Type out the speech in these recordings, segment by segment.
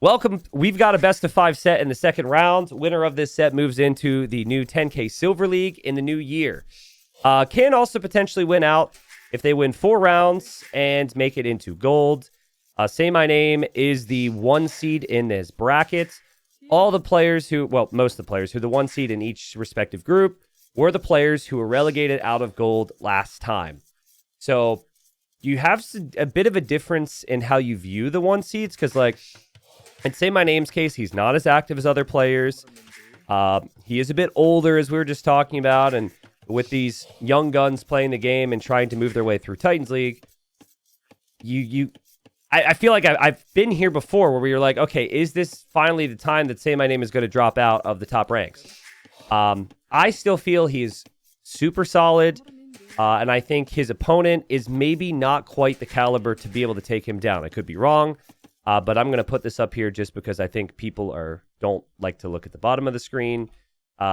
Welcome. We've got a best of 5 set in the second round. Winner of this set moves into the new 10K Silver League in the new year. Can also potentially win out if they win 4 rounds and make it into gold. Say My Name is the 1 seed in this bracket. All the players who, well, most of the players who the 1 seed in each respective group were the players who were relegated out of gold last time. So you have a bit of a difference in how you view the 1 seeds because, like, in Say My Name's case, he's not as active as other players. He is a bit older, as we were just talking about, and with these young guns playing the game and trying to move their way through Titans League, I feel like I've been here before where we were like, okay, is this finally the time that Say My Name is going to drop out of the top ranks? I still feel he's super solid, and I think his opponent is maybe not quite the caliber to be elo to take him down. I could be wrong. But I'm going to put this up here just because I think people don't like to look at the bottom of the screen.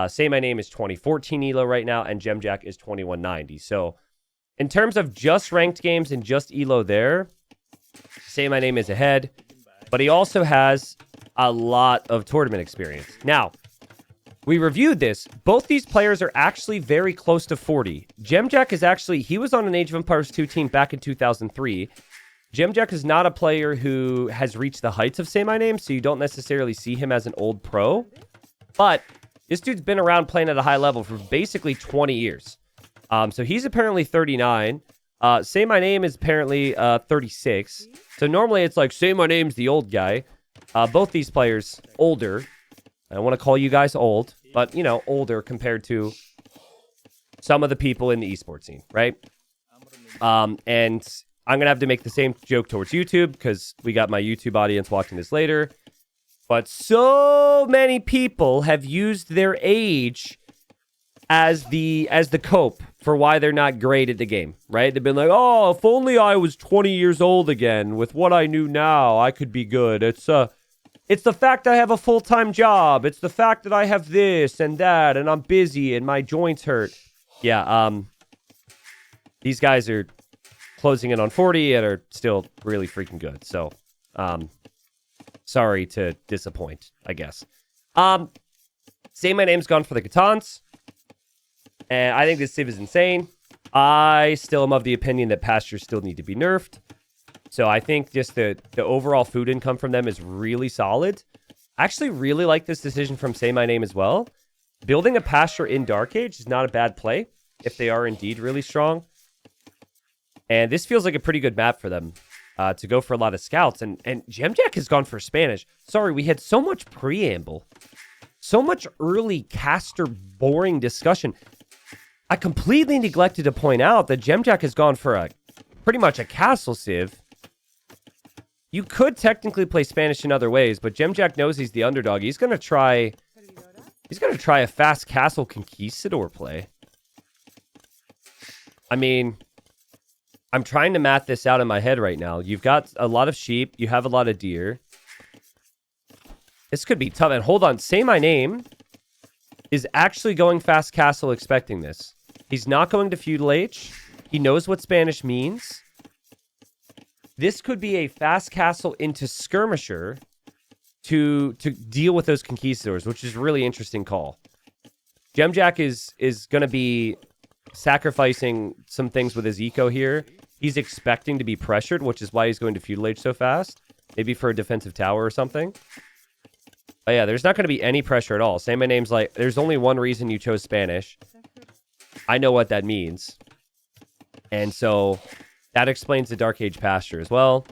Say My Name is 2014 elo right now, and Dziamdziak is 2190. So in terms of just ranked games and just elo there, Say My Name is ahead. But he also has a lot of tournament experience. Now, we reviewed this. Both these players are actually very close to 40. Dziamdziak is actually, he was on an Age of Empires 2 team back in 2003. Dziamdziak is not a player who has reached the heights of Say My Name, so you don't necessarily see him as an old pro. But this dude's been around playing at a high level for basically 20 years. So he's apparently 39. Say My Name is apparently 36. So normally it's like, Say My Name's the old guy. Both these players, older. I don't want to call you guys old, but, you know, older compared to some of the people in the esports scene, right? And I'm going to have to make the same joke towards YouTube because we got my YouTube audience watching this later. But so many people have used their age as the cope for why they're not great at the game, right? They've been like, oh, if only I was 20 years old again. With what I knew now, I could be good. It's the fact I have a full-time job. It's the fact that I have this and that, and I'm busy and my joints hurt. Yeah, these guys are closing in on 40 and are still really freaking good. So, sorry to disappoint, I guess. Say My Name's gone for the Khitans. And I think this civ is insane. I still am of the opinion that pastures still need to be nerfed. So I think just the overall food income from them is really solid. I actually really like this decision from Say My Name as well. Building a pasture in Dark Age is not a bad play if they are indeed really strong. And this feels like a pretty good map for them to go for a lot of scouts. And Dziamdziak has gone for Spanish. Sorry, we had so much preamble. So much early caster boring discussion. I completely neglected to point out that Dziamdziak has gone for pretty much a castle civ. You could technically play Spanish in other ways, but Dziamdziak knows he's the underdog. He's going to try a fast castle conquistador play. I mean, I'm trying to math this out in my head right now. You've got a lot of sheep. You have a lot of deer. This could be tough. And hold on. Say My Name is actually going fast castle expecting this. He's not going to feudal age. He knows what Spanish means. This could be a fast castle into skirmisher to deal with those conquistadors, which is a really interesting call. Dziamdziak is going to be sacrificing some things with his eco here. He's expecting to be pressured, which is why he's going to feudal age so fast. Maybe for a defensive tower or something. But yeah, there's not going to be any pressure at all. Say My Name's like, there's only one reason you chose Spanish. I know what that means. And so that explains the Dark Age pasture as well.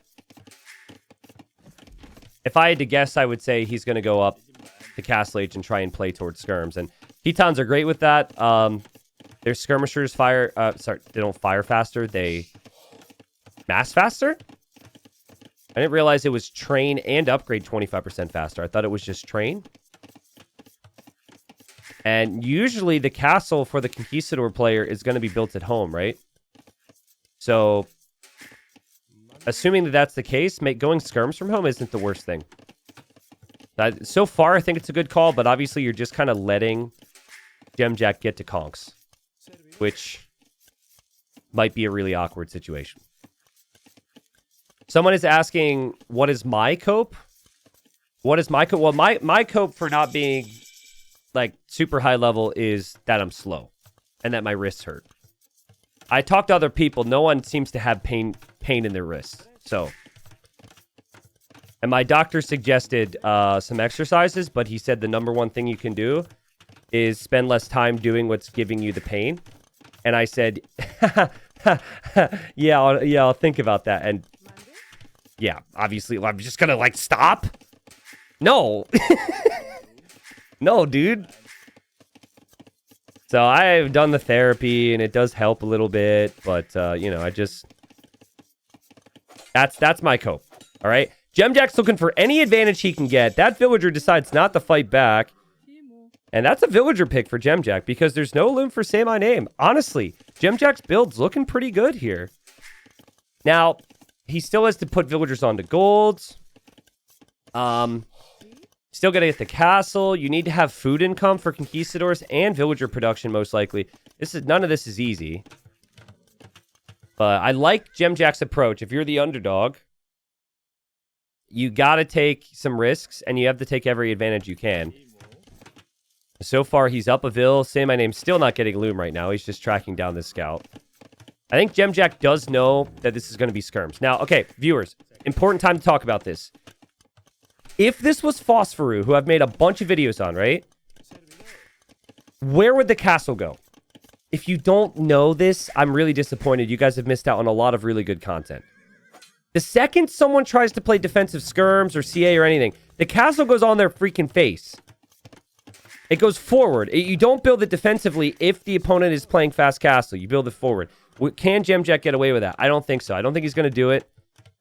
If I had to guess, I would say he's going to go up to Castle Age and try and play towards skirms. And Khitans are great with that. Their skirmishers they don't fire faster. They mass faster? I didn't realize it was train and upgrade 25% faster. I thought it was just train. And usually the castle for the conquistador player is going to be built at home, right? So, assuming that that's the case, going skirms from home isn't the worst thing. So far, I think it's a good call, but obviously you're just kind of letting Dziamdziak get to conks, which might be a really awkward situation. Someone is asking, what is my cope? What is my cope? Well, my cope for not being like super high level is that I'm slow and that my wrists hurt. I talked to other people. No one seems to have pain in their wrists. So, and my doctor suggested some exercises, but he said the number one thing you can do is spend less time doing what's giving you the pain. And I said, yeah, I'll think about that. And yeah, obviously, I'm just gonna like stop. No, no, dude. So I've done the therapy and it does help a little bit, but you know, that's my cope. All right. Dziamdziak's looking for any advantage he can get. That villager decides not to fight back. And that's a villager pick for Dziamdziak because there's no loom for Say My Name. Honestly, Dziamdziak's build's looking pretty good here. Now, he still has to put villagers onto golds. Still got to get the castle. You need to have food income for conquistadors and villager production, most likely. None of this is easy. But I like Dziamdziak's approach. If you're the underdog, you got to take some risks, and you have to take every advantage you can. So far, he's up a vill. Say My Name's still not getting loom right now. He's just tracking down this scout. I think Dziamdziak does know that this is going to be skirms. Now, okay, viewers, important time to talk about this. If this was Phosphorou, who I've made a bunch of videos on, right? Where would the castle go? If you don't know this, I'm really disappointed. You guys have missed out on a lot of really good content. The second someone tries to play defensive skirms or CA or anything, the castle goes on their freaking face. It goes forward. You don't build it defensively if the opponent is playing fast castle. You build it forward. Can Dziamdziak get away with that? I don't think so. I don't think he's going to do it.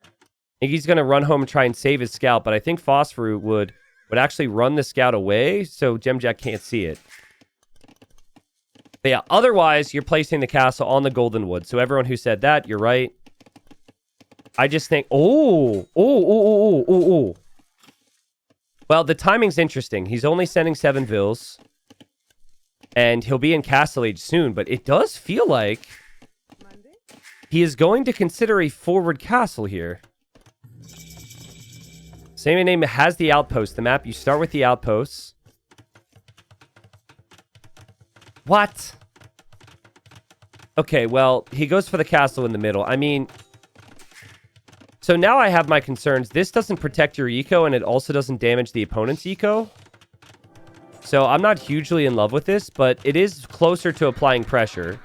I think he's going to run home and try and save his scout, but I think Phosphorou would actually run the scout away so Dziamdziak can't see it. But yeah, otherwise, you're placing the castle on the Golden Wood. So everyone who said that, you're right. I just think, oh. Well, the timing's interesting. He's only sending 7 vills. And he'll be in Castle Age soon, but it does feel like he is going to consider a forward castle here. Same name has the outpost. The map, you start with the outposts. What? Okay, well, he goes for the castle in the middle. I mean, so now I have my concerns. This doesn't protect your eco, and it also doesn't damage the opponent's eco. So I'm not hugely in love with this, but it is closer to applying pressure.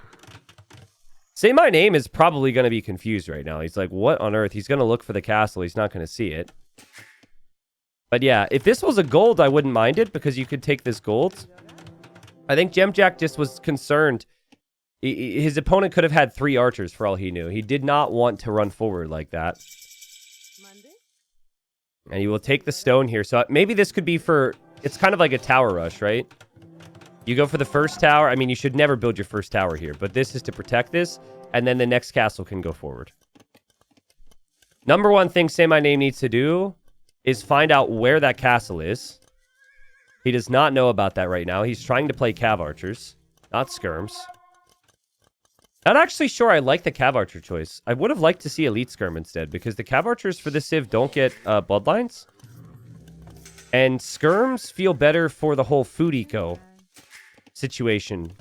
Say My Name is probably going to be confused right now. He's like, what on earth? He's going to look for the castle. He's not going to see it. But yeah, if this was a gold, I wouldn't mind it because you could take this gold. I think Dziamdziak just was concerned. His opponent could have had 3 archers for all he knew. He did not want to run forward like that. And he will take the stone here. So maybe this could be for... It's kind of like a tower rush, right? You go for the first tower. I mean, you should never build your first tower here. But this is to protect this. And then the next castle can go forward. Number one thing Say My Name needs to do is find out where that castle is. He does not know about that right now. He's trying to play cav archers, not skirms. Not actually sure I like the cav archer choice. I would have liked to see elite skirm instead, because the cav archers for this civ don't get bloodlines. And skirms feel better for the whole food eco situation.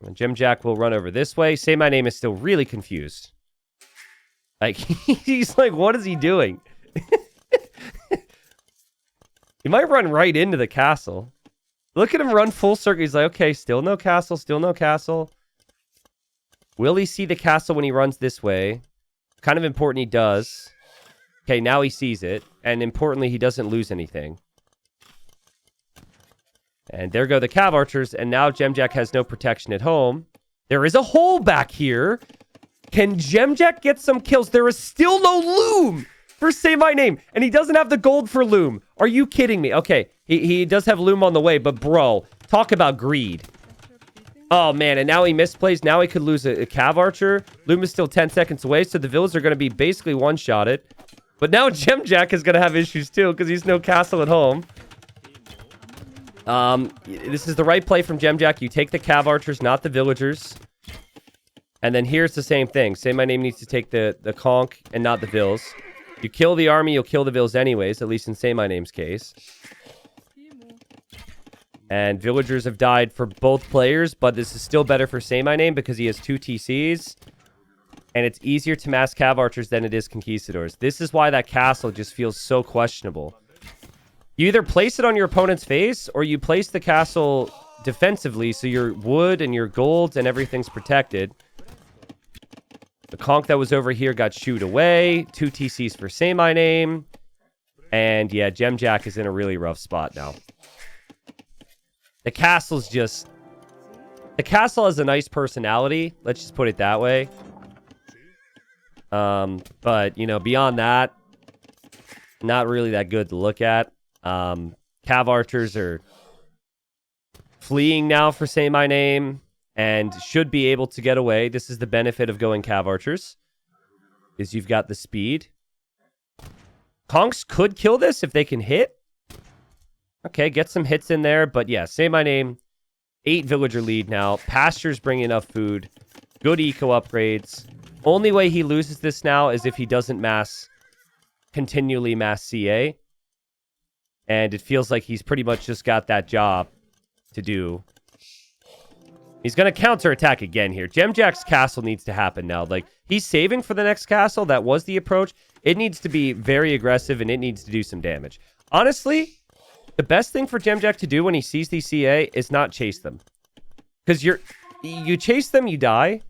And Dziamdziak will run over this way. Say My Name is still really confused. Like, he's like, what is he doing? He might run right into the castle. Look at him run full circle. He's like, okay, still no castle, still no castle. Will he see the castle when he runs this way? Kind of important he does. Okay, now he sees it. And importantly, he doesn't lose anything. And there go the cav archers. And now Dziamdziak has no protection at home. There is a hole back here. Can Dziamdziak get some kills? There is still no loom for Say My Name. And he doesn't have the gold for loom. Are you kidding me? Okay, he does have loom on the way. But bro, talk about greed. Oh, man. And now he misplays. Now he could lose a cav archer. Loom is still 10 seconds away. So the villas are going to be basically one-shotted. But now Dziamdziak is going to have issues too, because he's no castle at home. This is the right play from Dziamdziak. You take the cav archers, not the villagers. And then here's the same thing. Say My Name needs to take the conch and not the vills. You kill the army, you'll kill the vills anyways, at least in saymyname's case. And villagers have died for both players, but this is still better for saymyname because he has 2 TCs. And it's easier to mass cav archers than it is conquistadors. This is why that castle just feels so questionable. You either place it on your opponent's face, or you place the castle defensively so your wood and your gold and everything's protected. The conch that was over here got shooed away. 2 TCs for saymyname. And yeah, Dziamdziak is in a really rough spot now. The castle's just... The castle has a nice personality. Let's just put it that way. But, you know, beyond that, not really that good to look at. Cav archers are fleeing now for saymyname and should be able to get away. This is the benefit of going cav archers, is you've got the speed. Conchs could kill this if they can hit. Okay, get some hits in there. But yeah, saymyname, 8 villager lead now. Pastures bring enough food. Good eco upgrades. Only way he loses this now is if he doesn't continually mass CA. And it feels like he's pretty much just got that job to do. He's going to counterattack again here. Dziamdziak's castle needs to happen now. Like, he's saving for the next castle. That was the approach. It needs to be very aggressive, and it needs to do some damage. Honestly, the best thing for Dziamdziak to do when he sees these CA is not chase them. Because you chase them, you die.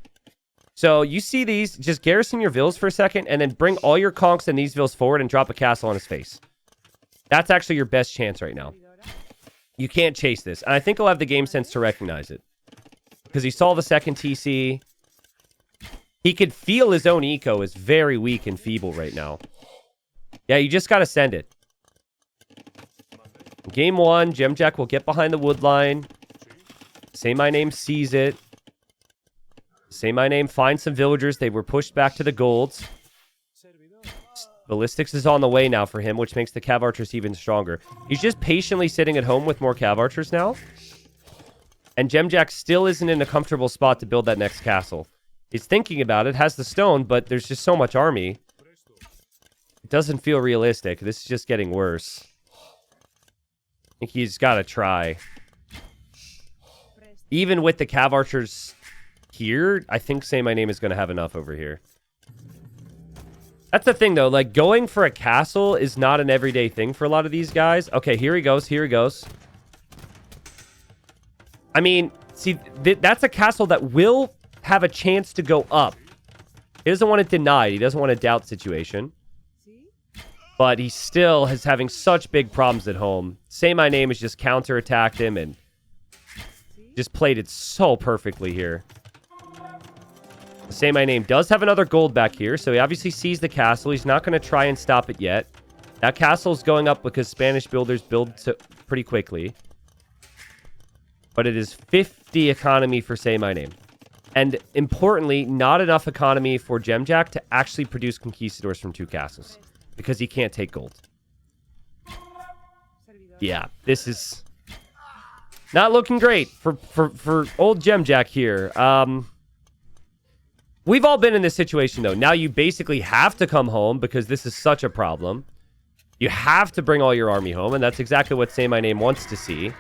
So you see these, just garrison your vills for a second, and then bring all your conchs and these vills forward and drop a castle on his face. That's actually your best chance right now. You can't chase this. And I think he'll have the game sense to recognize it. Because he saw the second TC. He could feel his own eco is very weak and feeble right now. Yeah, you just got to send it. Game 1, Dziamdziak will get behind the wood line. Saymyname sees it. Saymyname finds some villagers. They were pushed back to the golds. Ballistics is on the way now for him, which makes the cav archers even stronger. He's just patiently sitting at home with more cav archers now. And Dziamdziak still isn't in a comfortable spot to build that next castle. He's thinking about it, has the stone, but there's just so much army. It doesn't feel realistic. This is just getting worse. I think he's got to try. Even with the cav archers here, I think saymyname is going to have enough over here. That's the thing, though. Like, going for a castle is not an everyday thing for a lot of these guys. Okay, here he goes. Here he goes. I mean, see, that's a castle that will have a chance to go up. He doesn't want it denied. He doesn't want a doubt situation. But he still is having such big problems at home. Saymyname has just counterattacked him and just played it so perfectly here. Saymyname does have another gold back here, so he obviously sees the castle. He's not going to try and stop it yet. That castle's going up because Spanish builders build pretty quickly. But it is 50 economy for saymyname. And importantly, not enough economy for Dziamdziak to actually produce conquistadors from 2 castles. Because he can't take gold. Yeah, this is not looking great for old Dziamdziak here. We've all been in this situation, though. Now you basically have to come home because this is such a problem. You have to bring all your army home, and that's exactly what saymyname wants to see.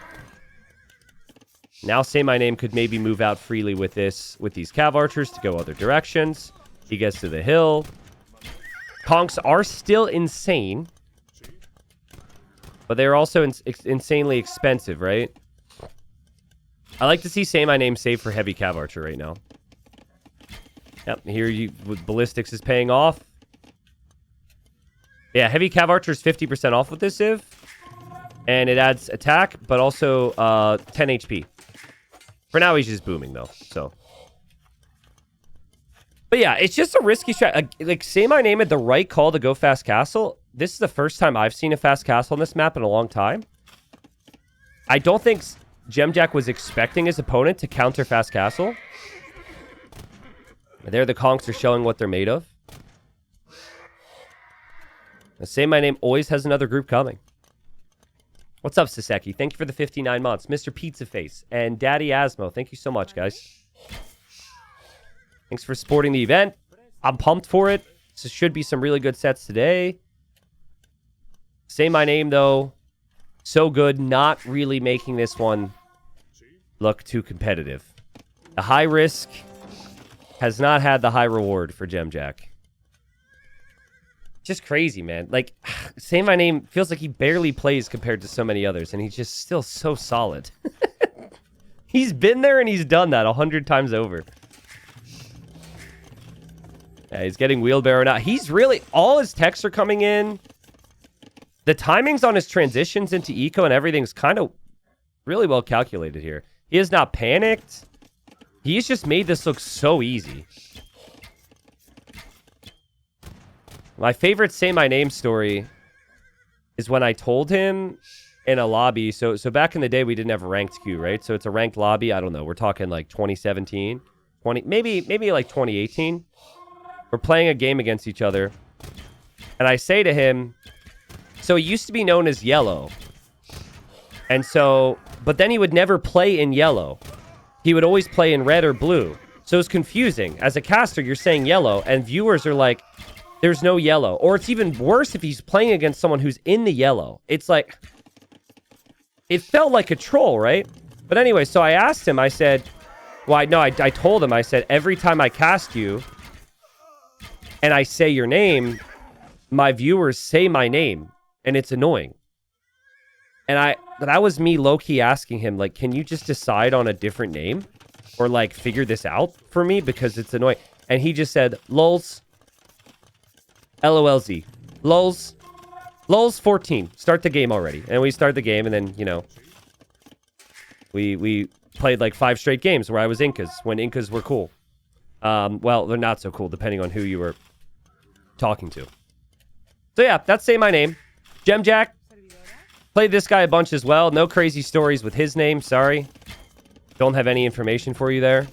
Now saymyname could maybe move out freely with these cav archers to go other directions. He gets to the hill. Conchs are still insane. But they're also insanely expensive, right? I like to see saymyname save for heavy cav archer right now. Yep, here with ballistics is paying off. Yeah, heavy cav archer is 50% off with this civ. And it adds attack, but also 10 HP. For now, he's just booming, though. So, but yeah, it's just a risky strat. Like, saymyname had the right call to go fast castle. This is the first time I've seen a fast castle on this map in a long time. I don't think Dziamdziak was expecting his opponent to counter fast castle. There, the conchs are showing what they're made of. The saymyname always has another group coming. What's up, Saseki? Thank you for the 59 months. Mr. Pizza Face and Daddy Asmo. Thank you so much, guys. Thanks for supporting the event. I'm pumped for it. This should be some really good sets today. Say My Name, though, so good, not really making this one look too competitive. The high risk has not had the high reward for Dziamdziak. Just crazy, man. Like, Say My Name feels like he barely plays compared to so many others, and he's just still so solid. He's been there and he's done that 100 times over. Yeah, he's getting wheelbarrow now. He's really... All his techs are coming in. The timings on his transitions into eco and everything's kind of really well calculated here. He is not panicked. He's just made this look so easy. My favorite Say My Name story is when I told him in a lobby. So back in the day, we didn't have a ranked queue, right? So it's a ranked lobby. I don't know. We're talking like 2017, maybe like 2018. We're playing a game against each other. And I say to him, so he used to be known as Yellow. And so, but then he would never play in yellow. He would always play in red or blue. So it's confusing. As a caster, you're saying yellow, and viewers are like, there's no yellow. Or it's even worse if he's playing against someone who's in the yellow. It's like, it felt like a troll, right? But anyway, so I asked him, I said, well, I told him, I said, every time I cast you and I say your name, my viewers say my name, and it's annoying. And that was me low-key asking him, like, can you just decide on a different name? Or, like, figure this out for me? Because it's annoying. And he just said, lols. LOLZ. Lols. Lols 14. Start the game already. And we start the game, and then, you know, we played, like, 5 straight games where I was Incas, when Incas were cool. Well, they're not so cool, depending on who you were talking to. So, yeah, that's Say My Name. Dziamdziak. Played this guy a bunch as well. No crazy stories with his name. Sorry. Don't have any information for you there.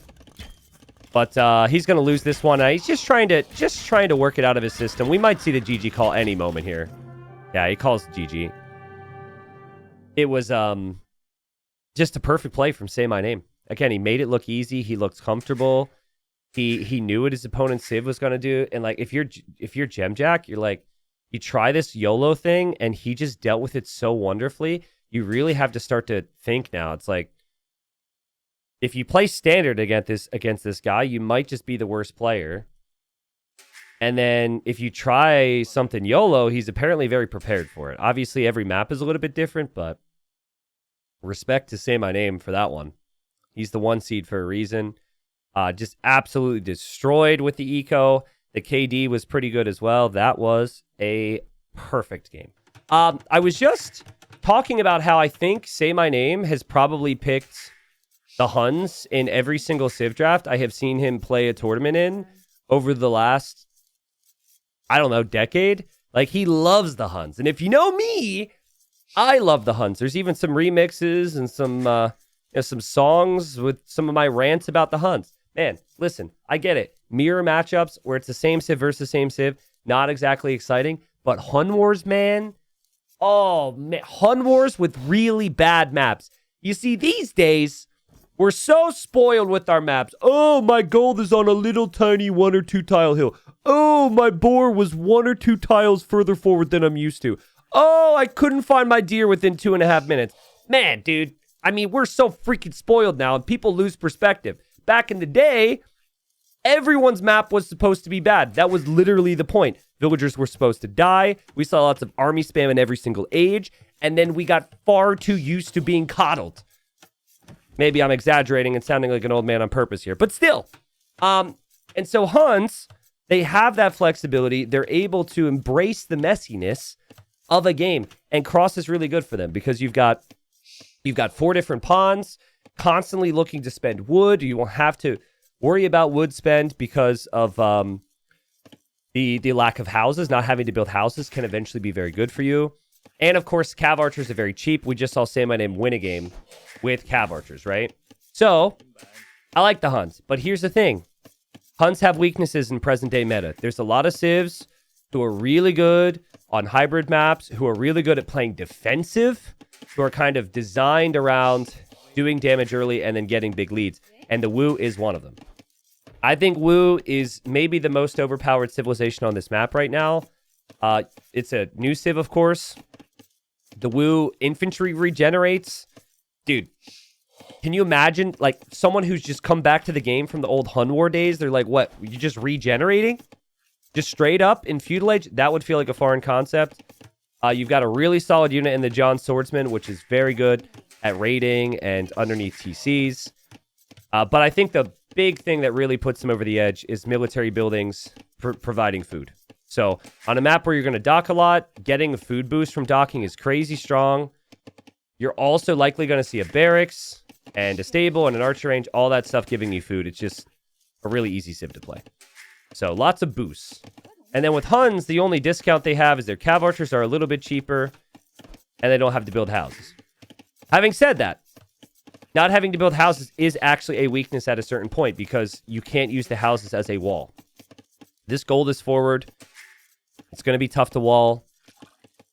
But he's going to lose this one. He's just trying to work it out of his system. We might see the GG call any moment here. Yeah, he calls GG. It was just a perfect play from Say My Name. Again, he made it look easy. He looked comfortable. He knew what his opponent Civ was going to do. And like if you're Dziamdziak, you're like, you try this YOLO thing, and he just dealt with it so wonderfully. You really have to start to think now. It's like, if you play standard against this guy, you might just be the worst player. And then if you try something YOLO, he's apparently very prepared for it. Obviously, every map is a little bit different, but respect to Say My Name for that one. He's the 1 seed for a reason. Just absolutely destroyed with the eco. The KD was pretty good as well. That was a perfect game. I was just talking about how I think Say My Name has probably picked the Huns in every single Civ draft I have seen him play a tournament in over the last, I don't know, decade. Like, he loves the Huns. And if you know me, I love the Huns. There's even some remixes and some songs with some of my rants about the Huns. Man, listen, I get it. Mirror matchups where it's the same Civ versus same Civ, not exactly exciting. But Hun Wars, man, oh, man, Hun Wars with really bad maps. You see, these days, we're so spoiled with our maps. Oh, my gold is on a little tiny 1 or 2 tile hill. Oh, my boar was 1 or 2 tiles further forward than I'm used to. Oh, I couldn't find my deer within 2.5 minutes. Man, dude, I mean, we're so freaking spoiled now, and people lose perspective. Back in the day, everyone's map was supposed to be bad. That was literally the point. Villagers were supposed to die. We saw lots of army spam in every single age. And then we got far too used to being coddled. Maybe I'm exaggerating and sounding like an old man on purpose here. But still. And so Huns, they have that flexibility. They're able to embrace the messiness of a game. And Cross is really good for them because you've got 4 different pawns. Constantly looking to spend wood. You won't have to worry about wood spend because of the lack of houses. Not having to build houses can eventually be very good for you. And of course, Cav Archers are very cheap. We just saw Say My Name win a game with Cav Archers, right? So, I like the Huns. But here's the thing. Huns have weaknesses in present day meta. There's a lot of civs who are really good on hybrid maps, who are really good at playing defensive, who are kind of designed around doing damage early and then getting big leads. And the Wu is one of them. I think Wu is maybe the most overpowered civilization on this map right now. It's a new civ, of course. The Wu infantry regenerates. Dude, can you imagine, like, someone who's just come back to the game from the old Hun War days? They're like, what, you just regenerating? Just straight up in Feudal Age? That would feel like a foreign concept. You've got a really solid unit in the John Swordsman, which is very good at raiding and underneath TCs. But I think the big thing that really puts them over the edge is military buildings providing food. So on a map where you're going to dock a lot, getting a food boost from docking is crazy strong. You're also likely going to see a barracks and a stable and an archer range, all that stuff giving you food. It's just a really easy civ to play. So lots of boosts. And then with Huns, the only discount they have is their cav archers are a little bit cheaper, and they don't have to build houses. Having said that, not having to build houses is actually a weakness at a certain point because you can't use the houses as a wall. This gold is forward. It's going to be tough to wall.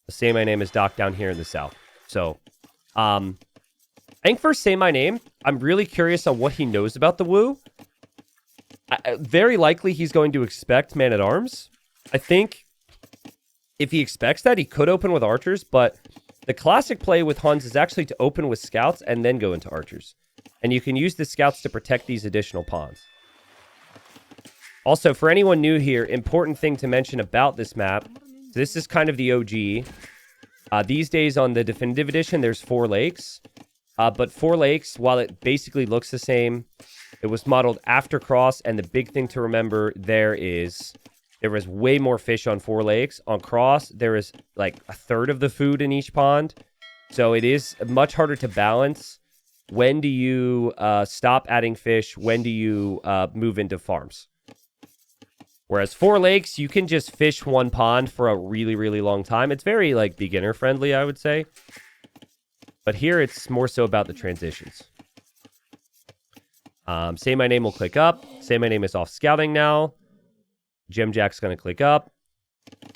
The saymyname is docked down here in the south. So, I think for saymyname, I'm really curious on what he knows about the Wu. Very likely he's going to expect man-at-arms. I think if he expects that, he could open with archers, but the classic play with Huns is actually to open with scouts and then go into archers. And you can use the scouts to protect these additional pawns. Also, for anyone new here, important thing to mention about this map, so this is kind of the OG. These days on the Definitive Edition, there's 4 lakes. But 4 lakes, while it basically looks the same, it was modeled after Cross, and the big thing to remember there is there was way more fish on 4 lakes. On Cross, there is like a third of the food in each pond. So it is much harder to balance. When do you stop adding fish? When do you move into farms? Whereas 4 lakes, you can just fish 1 pond for a really, really long time. It's very like beginner friendly, I would say. But here it's more so about the transitions. Saymyname will click up. Saymyname is off scouting now. Dziamdziak's going to click up.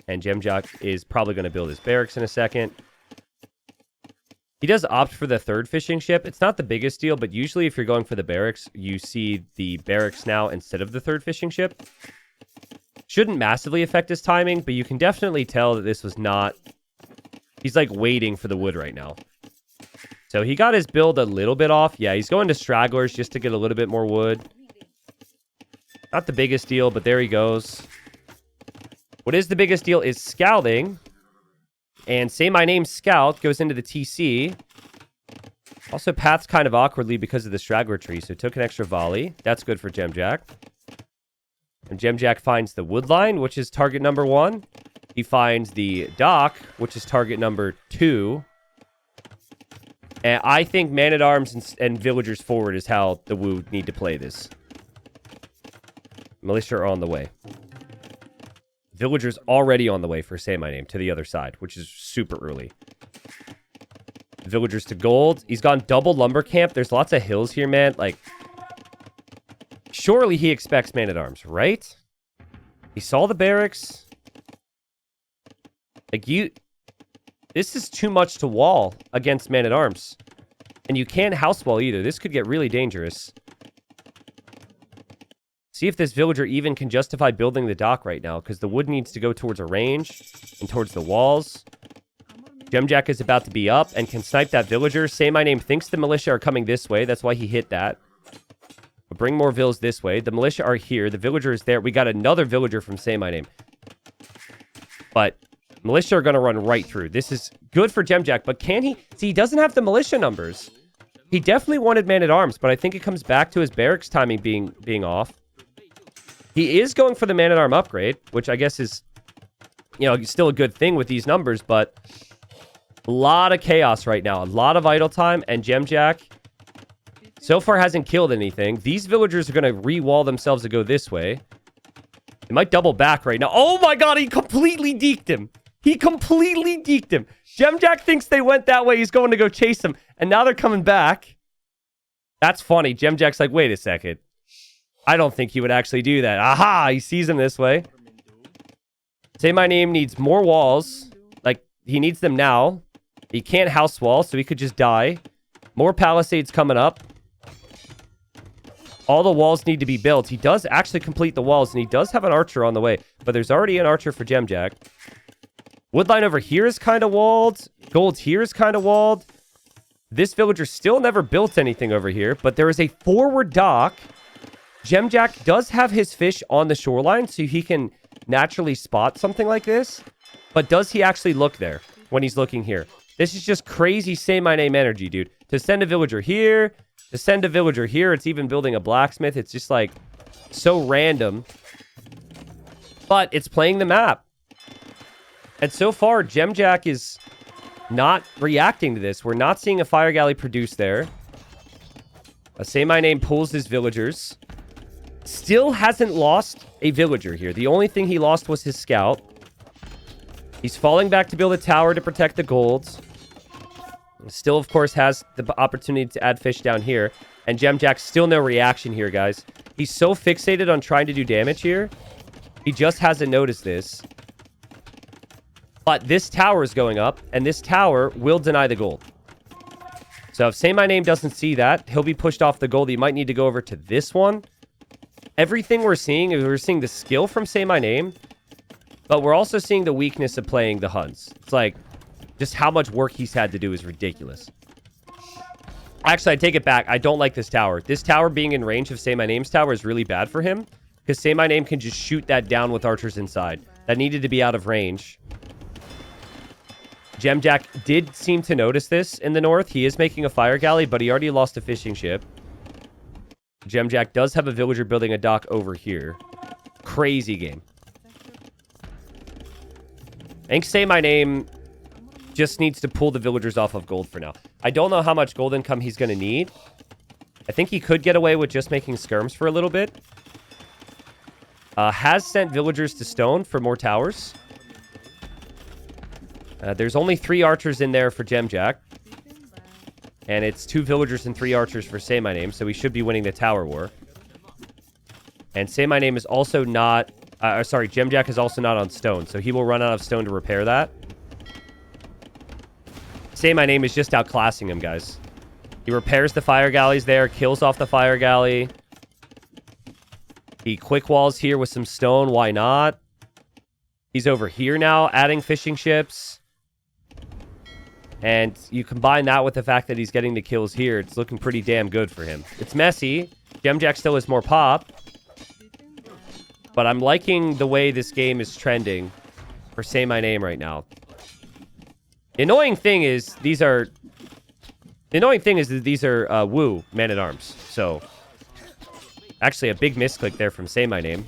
And Dziamdziak is probably going to build his barracks in a second. He does opt for the 3rd fishing ship. It's not the biggest deal, but usually if you're going for the barracks, you see the barracks now instead of the 3rd fishing ship. Shouldn't massively affect his timing, but you can definitely tell that this was not... He's like waiting for the wood right now. So he got his build a little bit off. Yeah, he's going to stragglers just to get a little bit more wood. Not the biggest deal, but there he goes. What is the biggest deal is scouting. And saymyname scout goes into the TC. Also paths kind of awkwardly because of the straggler tree, so took an extra volley. That's good for Dziamdziak. And Dziamdziak finds the wood line, which is target number 1. He finds the dock, which is target number 2. And I think man-at-arms and villagers forward is how the Wu need to play this. Militia are on the way. Villagers already on the way for saymyname to the other side, which is super early. Villagers to gold. He's gone double lumber camp. There's lots of hills here, man. Like, surely he expects man-at-arms, right? He saw the barracks. Like, this is too much to wall against man-at-arms. And you can't house wall either. This could get really dangerous. See if this villager even can justify building the dock right now, because the wood needs to go towards a range and towards the walls. Dziamdziak is about to be up and can snipe that villager. Saymyname thinks the militia are coming this way. That's why he hit that. But bring more vills this way. The militia are here. The villager is there. We got another villager from saymyname. But militia are going to run right through. This is good for Dziamdziak, but can he? See, he doesn't have the militia numbers. He definitely wanted man-at-arms, but I think it comes back to his barracks timing being off. He is going for the man-at-arm upgrade, which I guess is, you know, still a good thing with these numbers, but a lot of chaos right now. A lot of idle time, and Dziamdziak so far hasn't killed anything. These villagers are going to re-wall themselves to go this way. They might double back right now. Oh my god, he completely deked him. He completely deked him. Dziamdziak thinks they went that way. He's going to go chase them, and now they're coming back. That's funny. Dziamdziak's like, wait a second. I don't think he would actually do that. Aha! He sees him this way. Saymyname needs more walls. Like, he needs them now. He can't house wall, so he could just die. More palisades coming up. All the walls need to be built. He does actually complete the walls, and he does have an archer on the way. But there's already an archer for Dziamdziak. Woodline over here is kind of walled. Gold here is kind of walled. This villager still never built anything over here, but there is a forward dock. Dziamdziak does have his fish on the shoreline, so he can naturally spot something like this. But does he actually look there when he's looking here? This is just crazy say my name energy, dude. To send a villager here, to send a villager here. It's even building a blacksmith. It's just like so random. But it's playing the map. And so far, Dziamdziak is not reacting to this. We're not seeing a fire galley produce there. A say my name pulls his villagers. Still hasn't lost a villager here. The only thing he lost was his scout. He's falling back to build a tower to protect the golds. Still, of course, has the opportunity to add fish down here. And Dziamdziak, still no reaction here, guys. He's so fixated on trying to do damage here. He just hasn't noticed this. But this tower is going up, and this tower will deny the gold. So if Say My Name doesn't see that, he'll be pushed off the gold. He might need to go over to this one. Everything we're seeing is we're seeing the skill from Say My Name, but we're also seeing the weakness of playing the Huns. It's like, just how much work he's had to do is ridiculous. Actually, I take it back. I don't like this tower. This tower being in range of Say My Name's tower is really bad for him, because Say My Name can just shoot that down with archers inside. That needed to be out of range. Dziamdziak did seem to notice this in the north. He is making a fire galley, but he already lost a fishing ship. Dziamdziak does have a villager building a dock over here. Crazy game. I think Say My Name just needs to pull the villagers off of gold for now. I don't know how much gold income he's going to need. I think he could get away with just making skirms for a little bit. Has sent villagers to stone for more towers. There's only 3 archers in there for Dziamdziak. And it's 2 villagers and 3 archers for Say My Name, so we should be winning the tower war. And Say My Name is also not... sorry, Dziamdziak is also not on stone, so he will run out of stone to repair that. Say My Name is just outclassing him, guys. He repairs the fire galleys there, kills off the fire galley. He quick walls here with some stone, why not? He's over here now, adding fishing ships. And you combine that with the fact that he's getting the kills here, it's looking pretty damn good for him. It's messy. Dziamdziak still has more pop. But I'm liking the way this game is trending for Say My Name right now. The annoying thing is these are Wu man-at-arms. So, actually a big misclick there from Say My Name.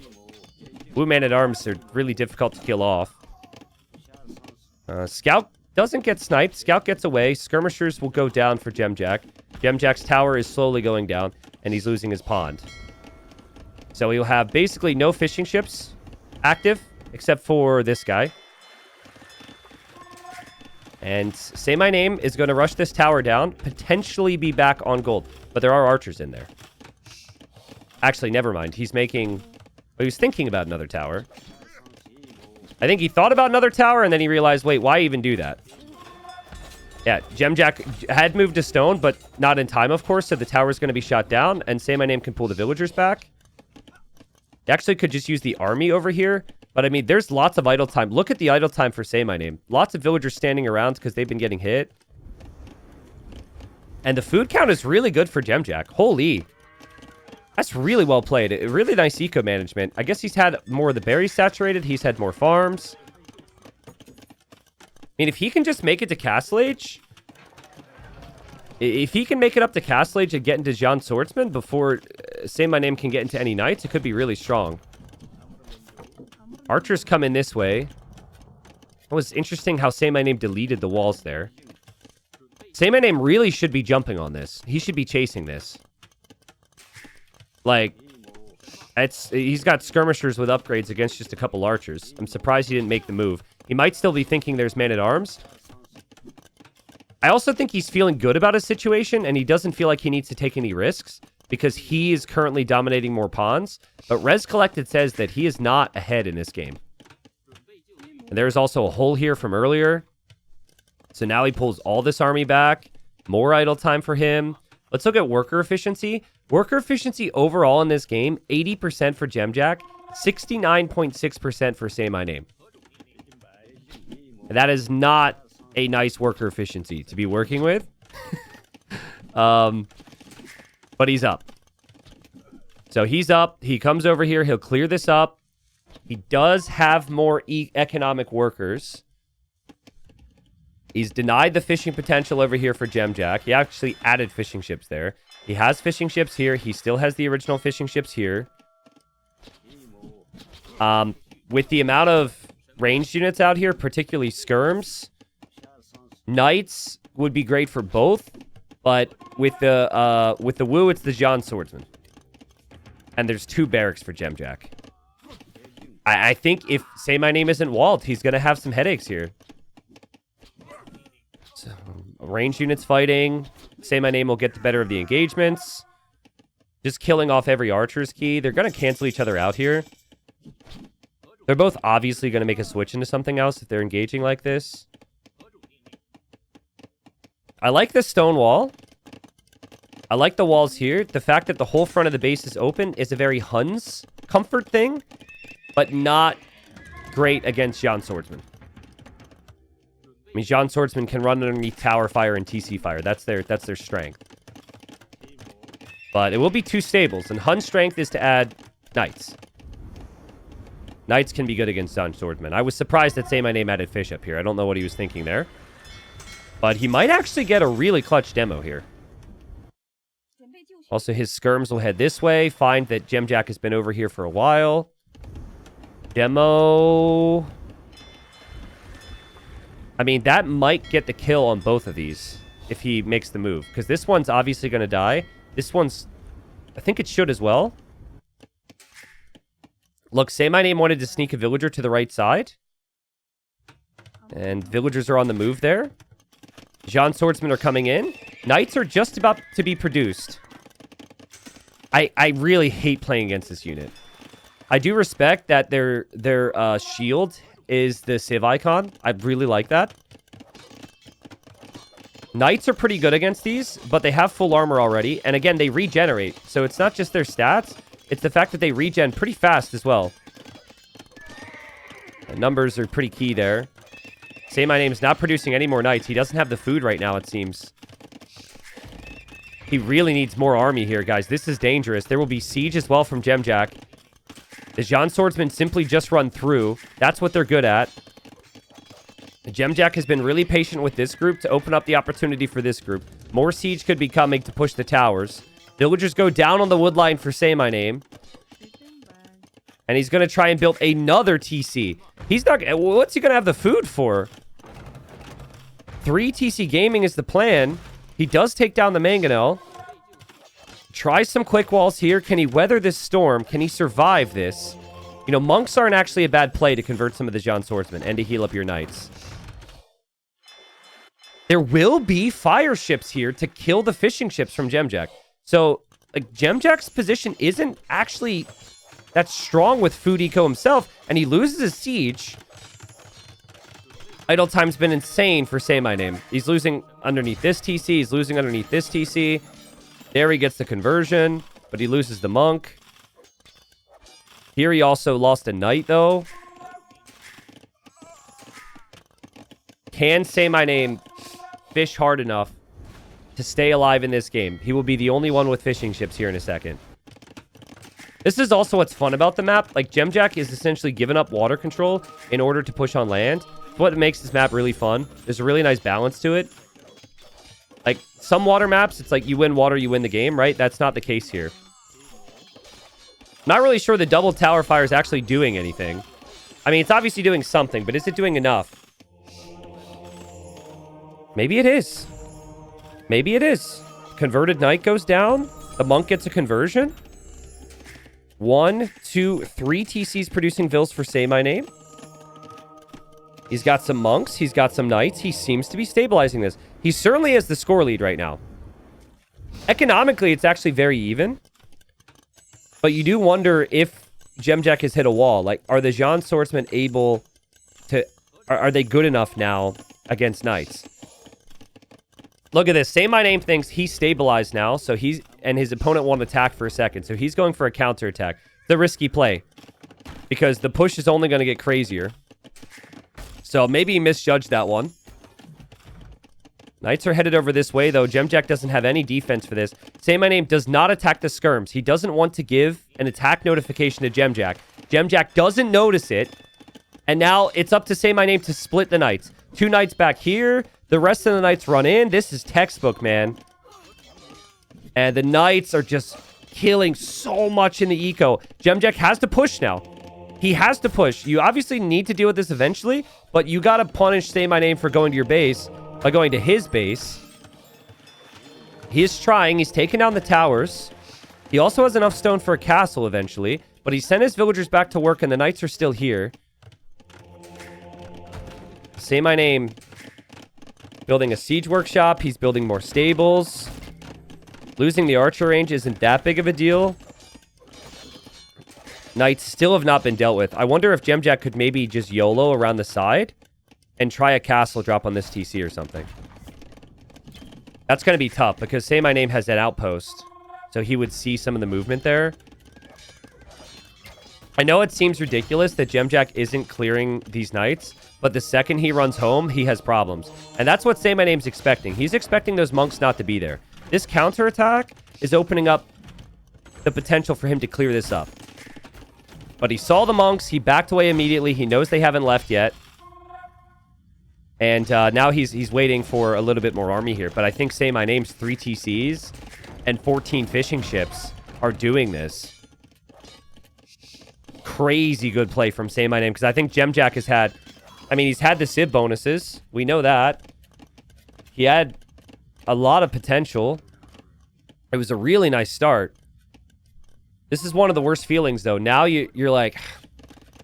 Wu man-at-arms are really difficult to kill off. Scout doesn't get sniped. Scout gets away. Skirmishers will go down for Dziamdziak. Dziamdziak's tower is slowly going down, and he's losing his pond. So he'll have basically no fishing ships active, except for this guy. And Say My Name is going to rush this tower down, potentially be back on gold. But there are archers in there. Actually, never mind. He's making... He was thinking about another tower. I think he thought about another tower, and then he realized, wait, why even do that? Yeah, Dziamdziak had moved to stone, but not in time, of course, so the tower's going to be shot down, and Say My Name can pull the villagers back. He actually could just use the army over here, but I mean, there's lots of idle time. Look at the idle time for Say My Name. Lots of villagers standing around because they've been getting hit. And the food count is really good for Dziamdziak. Holy... That's really well played. Really nice eco management. I guess he's had more of the berries saturated. He's had more farms. I mean, if he can just make it to Castle Age... If he can make it up to Castle Age and get into Jean Swordsman before Say My Name can get into any knights, it could be really strong. Archers come in this way. It was interesting how Say My Name deleted the walls there. Say My Name really should be jumping on this. He should be chasing this. Like, he's got skirmishers with upgrades against just a couple archers. I'm surprised he didn't make the move. He might still be thinking there's man-at-arms. I also think he's feeling good about his situation, and he doesn't feel like he needs to take any risks, because he is currently dominating more pawns. But Res Collected says that he is not ahead in this game. And there's also a hole here from earlier. So now he pulls all this army back. More idle time for him. Let's look at worker efficiency. Worker efficiency overall in this game, 80% for Dziamdziak, 69.6% for Say My Name. And that is not a nice worker efficiency to be working with. But he's up. So he's up. He comes over here. He'll clear this up. He does have more economic workers. He's denied the fishing potential over here for Dziamdziak. He actually added fishing ships there. He has fishing ships here. He still has the original fishing ships here. With the amount of ranged units out here, particularly skirms, knights would be great for both. But with the Wu, it's the Jan swordsman. And there's 2 barracks for Dziamdziak. I think if Say My Name isn't walled, he's going to have some headaches here. So, ranged units fighting. Say My Name will get the better of the engagements. Just killing off every archer's key. They're going to cancel each other out here. They're both obviously going to make a switch into something else if they're engaging like this. I like this stone wall. I like the walls here. The fact that the whole front of the base is open is a very Huns comfort thing, but not great against Jan Swordsman. I mean, Jan Swordsman can run underneath tower fire and TC fire. That's their strength. But it will be 2 stables, and Hun strength is to add knights. Knights can be good against Jan Swordsman. I was surprised that Say My Name added fish up here. I don't know what he was thinking there. But he might actually get a really clutch demo here. Also, his skirms will head this way. Find that Dziamdziak has been over here for a while. Demo. I mean, that might get the kill on both of these if he makes the move. Because this one's obviously going to die. This one's... I think it should as well. Look, Say My Name wanted to sneak a villager to the right side. And villagers are on the move there. Jan Swordsmen are coming in. Knights are just about to be produced. I really hate playing against this unit. I do respect that their shield is the Civ icon. I really like that. Knights are pretty good against these, but they have full armor already. And again, they regenerate. So it's not just their stats. It's the fact that they regen pretty fast as well. The numbers are pretty key there. Say My Name's not producing any more knights. He doesn't have the food right now, it seems. He really needs more army here, guys. This is dangerous. There will be siege as well from Dziamdziak. The Jan Swordsmen simply just run through. That's what they're good at. Dziamdziak has been really patient with this group to open up the opportunity for this group. More siege could be coming to push the towers. Villagers go down on the wood line for Say My Name. And he's going to try and build another TC. He's not... What's he going to have the food for? 3 TC gaming is the plan. He does take down the Mangonel. Tries some quick walls here. Can he weather this storm? Can he survive this? You know, monks aren't actually a bad play to convert some of the Jan Swordsmen and to heal up your knights. There will be fire ships here to kill the fishing ships from Dziamdziak. So, like, Dziamdziak's position isn't actually that strong with food eco himself, and he loses his siege. Idle time's been insane for Say My Name. He's losing underneath this TC. He's losing underneath this TC. There he gets the conversion, but he loses the monk. Here he also lost a knight, though. Can Say My Name fish hard enough to stay alive in this game? He will be the only one with fishing ships here in a second. This is also what's fun about the map. Like, Dziamdziak is essentially giving up water control in order to push on land. It's what makes this map really fun. There's a really nice balance to it. Like, some water maps, it's like you win water, you win the game, right? That's not the case here. Not really sure the double tower fire is actually doing anything. I mean, it's obviously doing something, but is it doing enough? Maybe it is. Maybe it is. Converted knight goes down. The monk gets a conversion. 1, 2, 3 TCs producing vills for Say My Name. He's got some monks. He's got some knights. He seems to be stabilizing this. He certainly has the score lead right now. Economically, it's actually very even. But you do wonder if Dziamdziak has hit a wall. Like, are the Jan Swordsmen able to... Are they good enough now against knights? Look at this. Say My Name thinks he's stabilized now. So he's... And his opponent won't attack for a second. So he's going for a counterattack. The risky play. Because the push is only going to get crazier. So maybe he misjudged that one. Knights are headed over this way, though. Dziamdziak doesn't have any defense for this. saymyname does not attack the skirms. He doesn't want to give an attack notification to Dziamdziak. Dziamdziak doesn't notice it. And now it's up to saymyname to split the knights. 2 knights back here. The rest of the knights run in. This is textbook, man. And the knights are just killing so much in the eco. Dziamdziak has to push now. He has to push. You obviously need to deal with this eventually, but you got to punish saymyname for going to your base by going to his base. He is trying. He's taking down the towers. He also has enough stone for a castle eventually, but he sent his villagers back to work and the knights are still here. saymyname building a siege workshop. He's building more stables. Losing the archer range isn't that big of a deal. Knights still have not been dealt with. I wonder if Dziamdziak could maybe just YOLO around the side and try a castle drop on this TC or something. That's going to be tough because saymyname has an outpost. So he would see some of the movement there. I know it seems ridiculous that Dziamdziak isn't clearing these knights, but the second he runs home, he has problems. And that's what saymayname's expecting. He's expecting those monks not to be there. This counterattack is opening up the potential for him to clear this up. But he saw the monks. He backed away immediately. He knows they haven't left yet. And now he's waiting for a little bit more army here. But I think saymayname's 3 TCs and 14 fishing ships are doing this. Crazy good play from saymyname because I think Dziamdziak has had... I mean, he's had the Civ bonuses. We know that. He had a lot of potential. It was a really nice start. This is one of the worst feelings, though. Now you're like...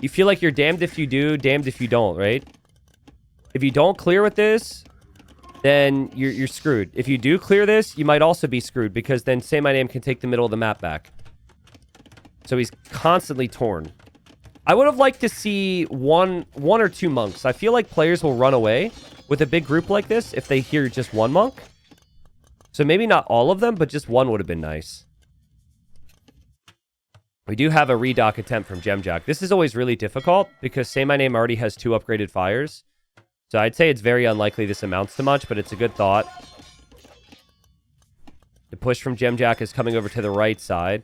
You feel like you're damned if you do, damned if you don't, right? If you don't clear with this, then you're screwed. If you do clear this, you might also be screwed because then saymyname can take the middle of the map back. So he's constantly torn. I would have liked to see one or 2 monks. I feel like players will run away with a big group like this if they hear just 1 monk. So maybe not all of them, but just 1 would have been nice. We do have a redock attempt from Dziamdziak. This is always really difficult because saymyname already has 2 upgraded fires. So I'd say it's very unlikely this amounts to much, but it's a good thought. The push from Dziamdziak is coming over to the right side.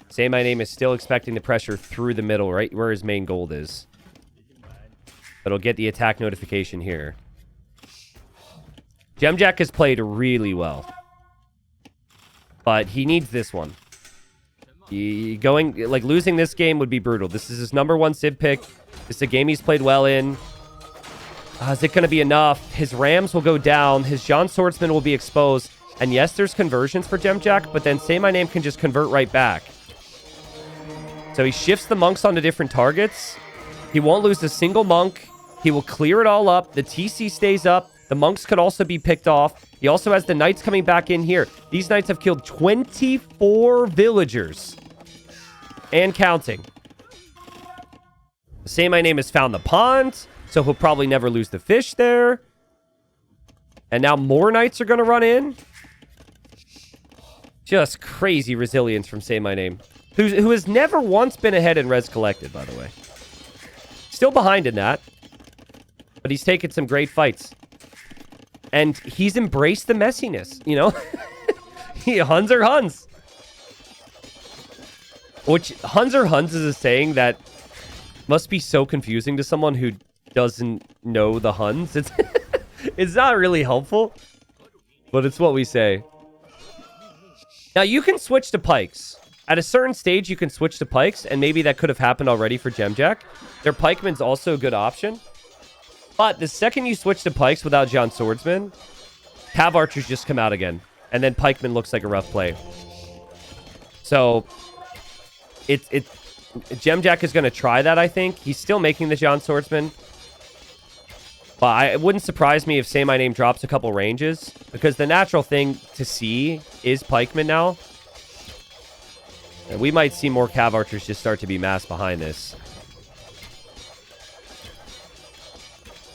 saymyname is still expecting the pressure through the middle, right where his main gold is. But he'll get the attack notification here. Dziamdziak has played really well. But he needs this one. Losing this game would be brutal. This is his #1 Civ pick. This is a game he's played well in. Is it going to be enough? His Rams will go down. His John Swordsman will be exposed. And yes, there's conversions for Dziamdziak, but then saymyname can just convert right back. So he shifts the monks onto different targets. He won't lose a single monk. He will clear it all up. The TC stays up. The monks could also be picked off. He also has the knights coming back in here. These knights have killed 24 villagers. And counting. saymyname has found the pond, so he'll probably never lose the fish there. And now more knights are going to run in. Just crazy resilience from saymyname, who has never once been ahead in res collected, by the way. Still behind in that. But he's taken some great fights. And he's embraced the messiness, you know? Huns are Huns. Which, Huns are Huns is a saying that must be so confusing to someone who doesn't know the Huns. It's not really helpful, but it's what we say. Now, you can switch to pikes. At a certain stage, you can switch to pikes, and maybe that could have happened already for Dziamdziak. Their pikeman's also a good option. But the second you switch to pikes without John Swordsman, Cav Archers just come out again. And then pikeman looks like a rough play. So, Dziamdziak is going to try that, I think. He's still making the John Swordsman. But it wouldn't surprise me if saymyname drops a couple ranges. Because the natural thing to see is pikeman now. And we might see more Cav Archers just start to be massed behind this.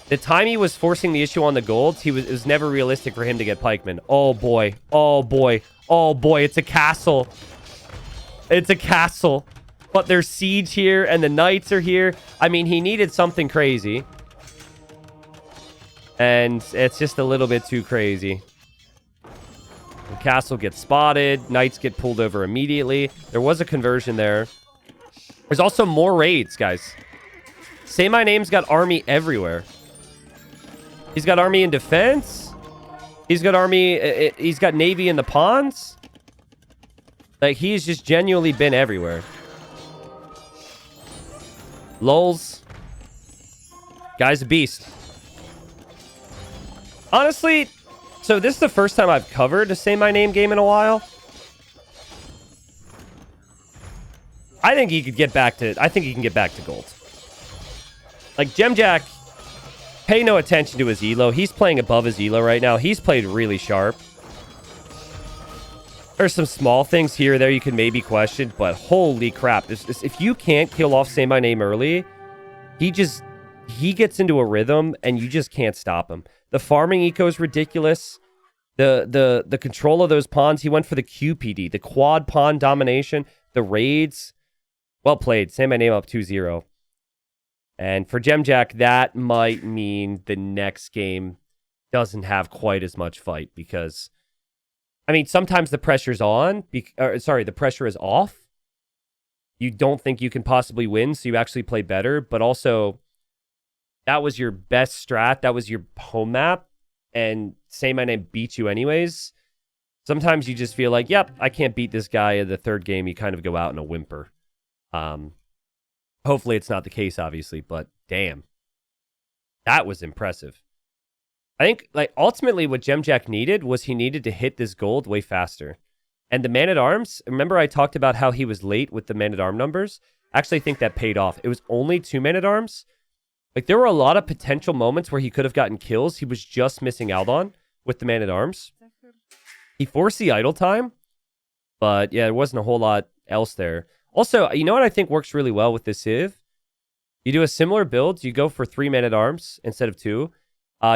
The time he was forcing the issue on the golds, it was never realistic for him to get pikemen. Oh boy. Oh boy. Oh boy. It's a castle. It's a castle. But there's siege here and the knights are here. I mean, he needed something crazy. And it's just a little bit too crazy. The castle gets spotted. Knights get pulled over immediately. There was a conversion there. There's also more raids, guys. Say My Name's got army everywhere. He's got army in defense. He's got army... He's got navy in the ponds. Like, he's just genuinely been everywhere. Lulz. Guy's a beast. Honestly, so this is the first time I've covered a Say My Name game in a while. I think he could get back to... I think he can get back to gold. Like, Dziamdziak, pay no attention to his elo. He's playing above his elo right now. He's played really sharp. There's some small things here or there you can maybe question, but holy crap. If you can't kill off Say My Name early, he gets into a rhythm and you just can't stop him. The farming eco is ridiculous. The control of those pawns, he went for the QPD, the quad pawn domination, the raids. Well played. Say My Name up 2-0. And for Dziamdziak, that might mean the next game doesn't have quite as much fight because, I mean, sometimes the pressure's on. The pressure is off. You don't think you can possibly win, so you actually play better. But also, that was your best strat. That was your home map. And Say My Name beats you anyways. Sometimes you just feel like, yep, I can't beat this guy in the third game. You kind of go out in a whimper. Hopefully it's not the case, obviously, but damn. That was impressive. I think, like, ultimately what Dziamdziak needed was he needed to hit this gold way faster. And the Man-at-Arms, remember I talked about how he was late with the Man-at-Arm numbers? I actually think that paid off. It was only 2 Man-at-Arms. Like, there were a lot of potential moments where he could have gotten kills he was just missing out on with the Man-at-Arms. He forced the idle time, but yeah, there wasn't a whole lot else there. Also, you know what I think works really well with this Civ? You do a similar build. You go for 3 Man-at-Arms instead of 2.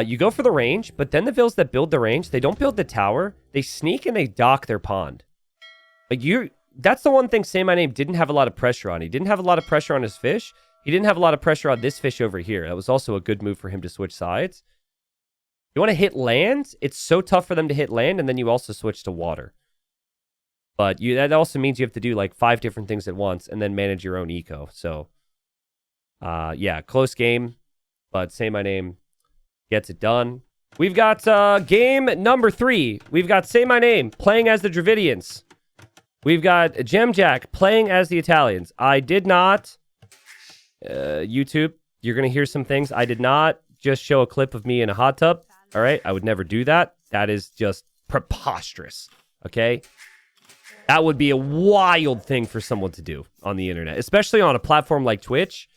You go for the range, but then the vills that build the range, they don't build the tower. They sneak and they dock their pond. Like, that's the one thing Say My Name didn't have a lot of pressure on. He didn't have a lot of pressure on his fish. He didn't have a lot of pressure on this fish over here. That was also a good move for him to switch sides. You want to hit land? It's so tough for them to hit land, and then you also switch to water. But that also means you have to do like 5 different things at once and then manage your own eco. So, yeah, close game. But Say My Name gets it done. We've got game number 3. We've got Say My Name playing as the Dravidians. We've got Dziamdziak playing as the Italians. I did not... YouTube, you're going to hear some things. I did not just show a clip of me in a hot tub. All right? I would never do that. That is just preposterous. Okay? That would be a wild thing for someone to do on the internet, especially on a platform like Twitch.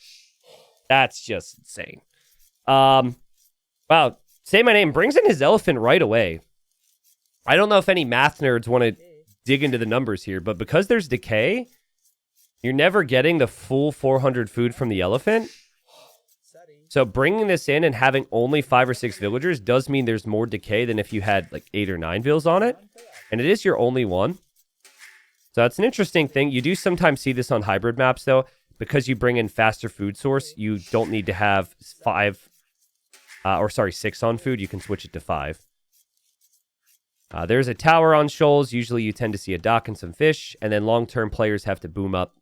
That's just insane. Wow. Say My Name brings in his elephant right away. I don't know if any math nerds want to dig into the numbers here, but because there's decay, you're never getting the full 400 food from the elephant. So bringing this in and having only 5 or 6 villagers does mean there's more decay than if you had like 8 or 9 vills on it. And it is your only one. So that's an interesting thing. You do sometimes see this on hybrid maps, though. Because you bring in faster food source, you don't need to have 6 on food. You can switch it to 5. There's a tower on shoals. Usually you tend to see a dock and some fish. And then long-term players have to boom up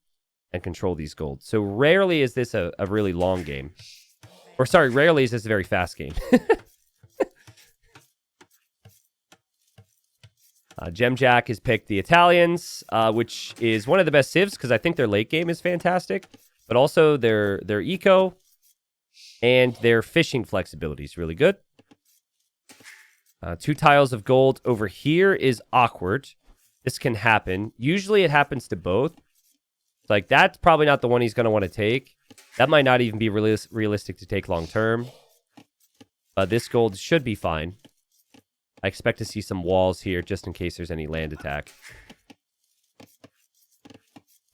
and control these golds. So rarely is this a really long game. Or sorry, rarely is this a very fast game. Dziamdziak has picked the Italians, which is one of the best civs because I think their late game is fantastic. But also their eco and their fishing flexibility is really good. 2 tiles of gold over here is awkward. This can happen. Usually it happens to both. Like, that's probably not the one he's going to want to take. That might not even be realistic to take long term. This gold should be fine. I expect to see some walls here just in case there's any land attack.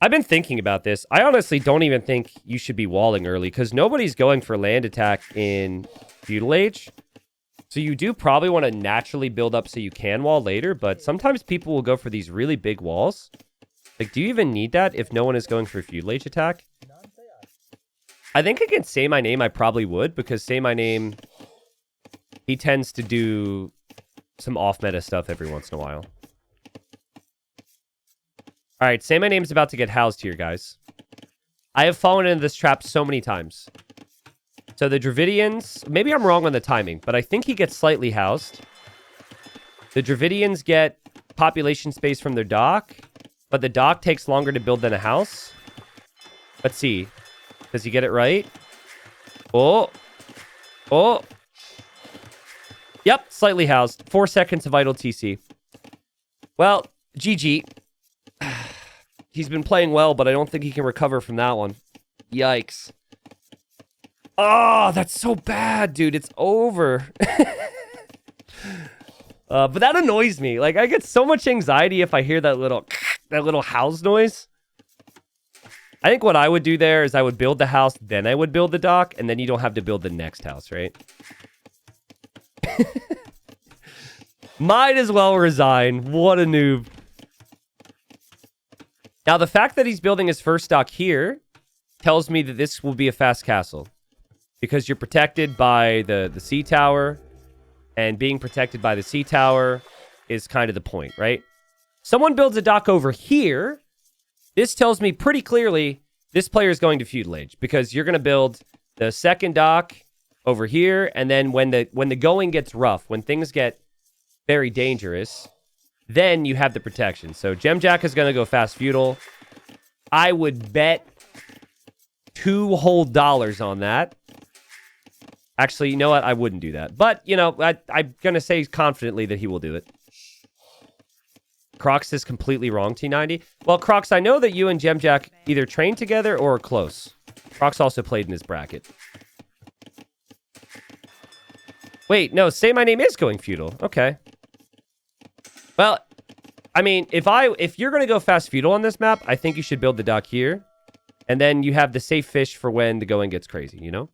I've been thinking about this. I honestly don't even think you should be walling early because nobody's going for land attack in Feudal Age. So you do probably want to naturally build up so you can wall later, but sometimes people will go for these really big walls. Like, do you even need that if no one is going for Feudal Age attack? I think against Say My Name, I probably would, because Say My Name He tends to do some off-meta stuff every once in a while. All right, Say My Name's about to get housed here, guys. I have fallen into this trap so many times. So the Dravidians, maybe I'm wrong on the timing, but I think he gets slightly housed. The Dravidians get population space from their dock, but the dock takes longer to build than a house. Let's see. Does he get it right? Oh. Oh. Yep, slightly housed. 4 seconds of idle TC. Well, GG. He's been playing well, but I don't think he can recover from that one. Yikes. Oh, that's so bad, dude. It's over. But that annoys me. Like, I get so much anxiety if I hear that little house noise. I think what I would do there is I would build the house, then I would build the dock, and then you don't have to build the next house, right? Might as well resign. What a noob. Now, the fact that he's building his first dock here tells me that this will be a fast castle. Because you're protected by the sea tower. And being protected by the sea tower is kind of the point, right? Someone builds a dock over here. This tells me pretty clearly this player is going to feudal age. Because you're going to build the second dock over here. And then when the going gets rough, when things get very dangerous, then you have the protection. So Dziamdziak is going to go fast feudal. I would bet $2 whole on that. Actually, you know what? I wouldn't do that. But, you know, I'm going to say confidently that he will do it. Crocs is completely wrong, T90. Well, Crocs, I know that you and Dziamdziak either trained together or are close. Crocs also played in his bracket. Wait, no, Say My Name is going feudal. Okay. Well, I mean, if you're going to go fast feudal on this map, I think you should build the dock here. And then you have the safe fish for when the going gets crazy, you know?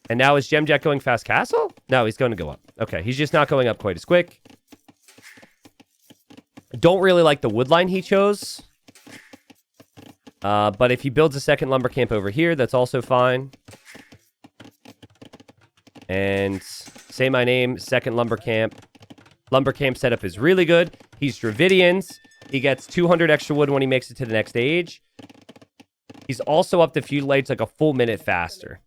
And now is Dziamdziak going fast castle? No, he's going to go up. Okay, he's just not going up quite as quick. Don't really like the wood line he chose. But if he builds a second lumber camp over here, that's also fine. And Say My Name, second lumber camp. Lumber camp setup is really good. He's Dravidians. He gets 200 extra wood when he makes it to the next age. He's also up to feudal age like a full minute faster.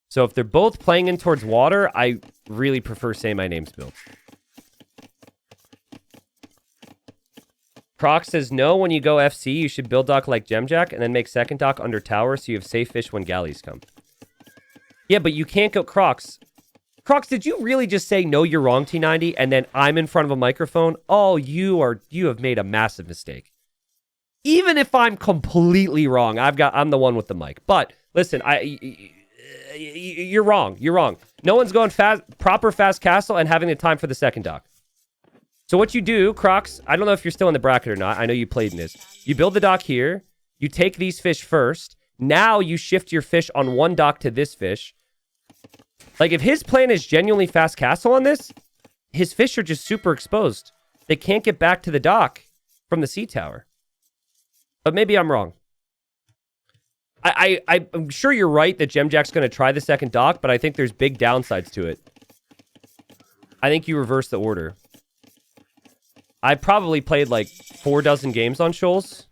So if they're both playing in towards water, I really prefer Say My Name's build. Croc says, no, when you go FC, you should build dock like Dziamdziak and then make second dock under tower so you have safe fish when galleys come. Yeah, but you can't go Crocs. Crocs, did you really just say, no, you're wrong, T90, and then I'm in front of a microphone? Oh, you have made a massive mistake. Even if I'm completely wrong, I'm the one with the mic. But listen, you're wrong. You're wrong. No one's going proper fast castle and having the time for the second dock. So what you do, Crocs, I don't know if you're still in the bracket or not. I know you played in this. You build the dock here. You take these fish first. Now you shift your fish on one dock to this fish. Like, if his plan is genuinely fast castle on this, his fish are just super exposed. They can't get back to the dock from the sea tower. But maybe I'm wrong. I'm sure you're right that Dziamdziak's going to try the second dock, but I think there's big downsides to it. I think you reverse the order. I probably played like 4 dozen games on Shoals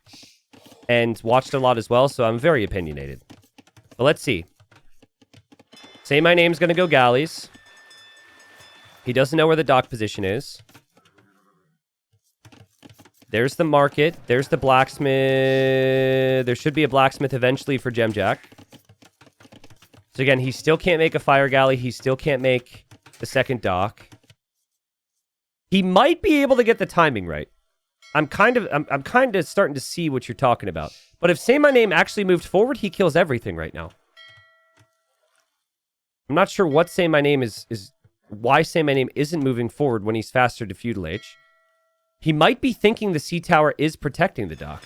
and watched a lot as well, so I'm very opinionated. But let's see. Say My Name's going to go galleys. He doesn't know where the dock position is. There's the market. There's the blacksmith. There should be a blacksmith eventually for Dziamdziak. So again, he still can't make a fire galley. He still can't make the second dock. He might be able to get the timing right. I'm kind of starting to see what you're talking about. But if Say My Name actually moved forward, he kills everything right now. I'm not sure what Say My Name is why Say My Name isn't moving forward when he's faster to feudal age. He might be thinking the sea tower is protecting the dock.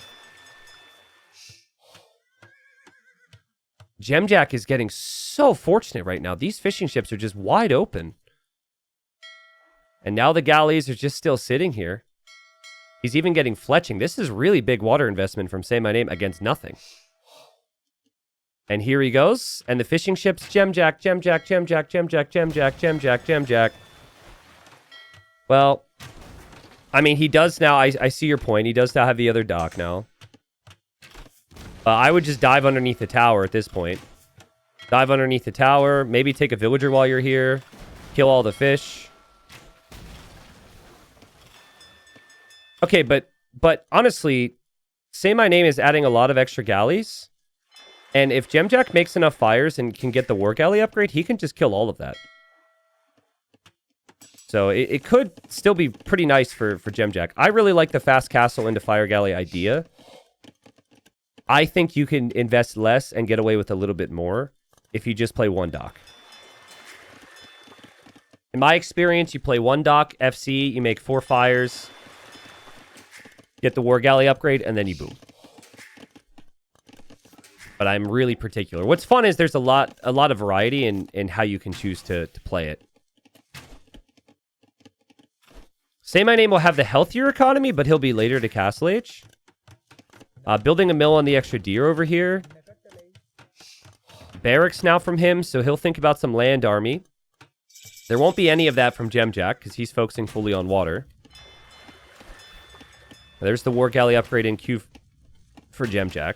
Dziamdziak is getting so fortunate right now. These fishing ships are just wide open. And now the galleys are just still sitting here. He's even getting fletching. This is really big water investment from Say My Name against nothing. And here he goes. And the fishing ship's Dziamdziak, Dziamdziak, Dziamdziak, Dziamdziak, Dziamdziak, Dziamdziak, Dziamdziak. Well, I mean, he does now. I see your point. He does now have the other dock now. I would just dive underneath the tower at this point. Dive underneath the tower. Maybe take a villager while you're here. Kill all the fish. Okay, but honestly, Say My Name is adding a lot of extra galleys. And if Dziamdziak makes enough fires and can get the war galley upgrade, he can just kill all of that. So it could still be pretty nice for Dziamdziak. I really like the fast castle into fire galley idea. I think you can invest less and get away with a little bit more if you just play one dock. In my experience, you play one dock, FC, you make 4 fires, get the war galley upgrade, and then you boom. But I'm really particular. What's fun is there's a lot of variety in how you can choose to play it. Say My Name will have the healthier economy, but he'll be later to Castle Age. Building a mill on the extra deer over here. Barracks now from him, so he'll think about some land army. There won't be any of that from Dziamdziak, because he's focusing fully on water. There's the war galley upgrade in queue for Dziamdziak.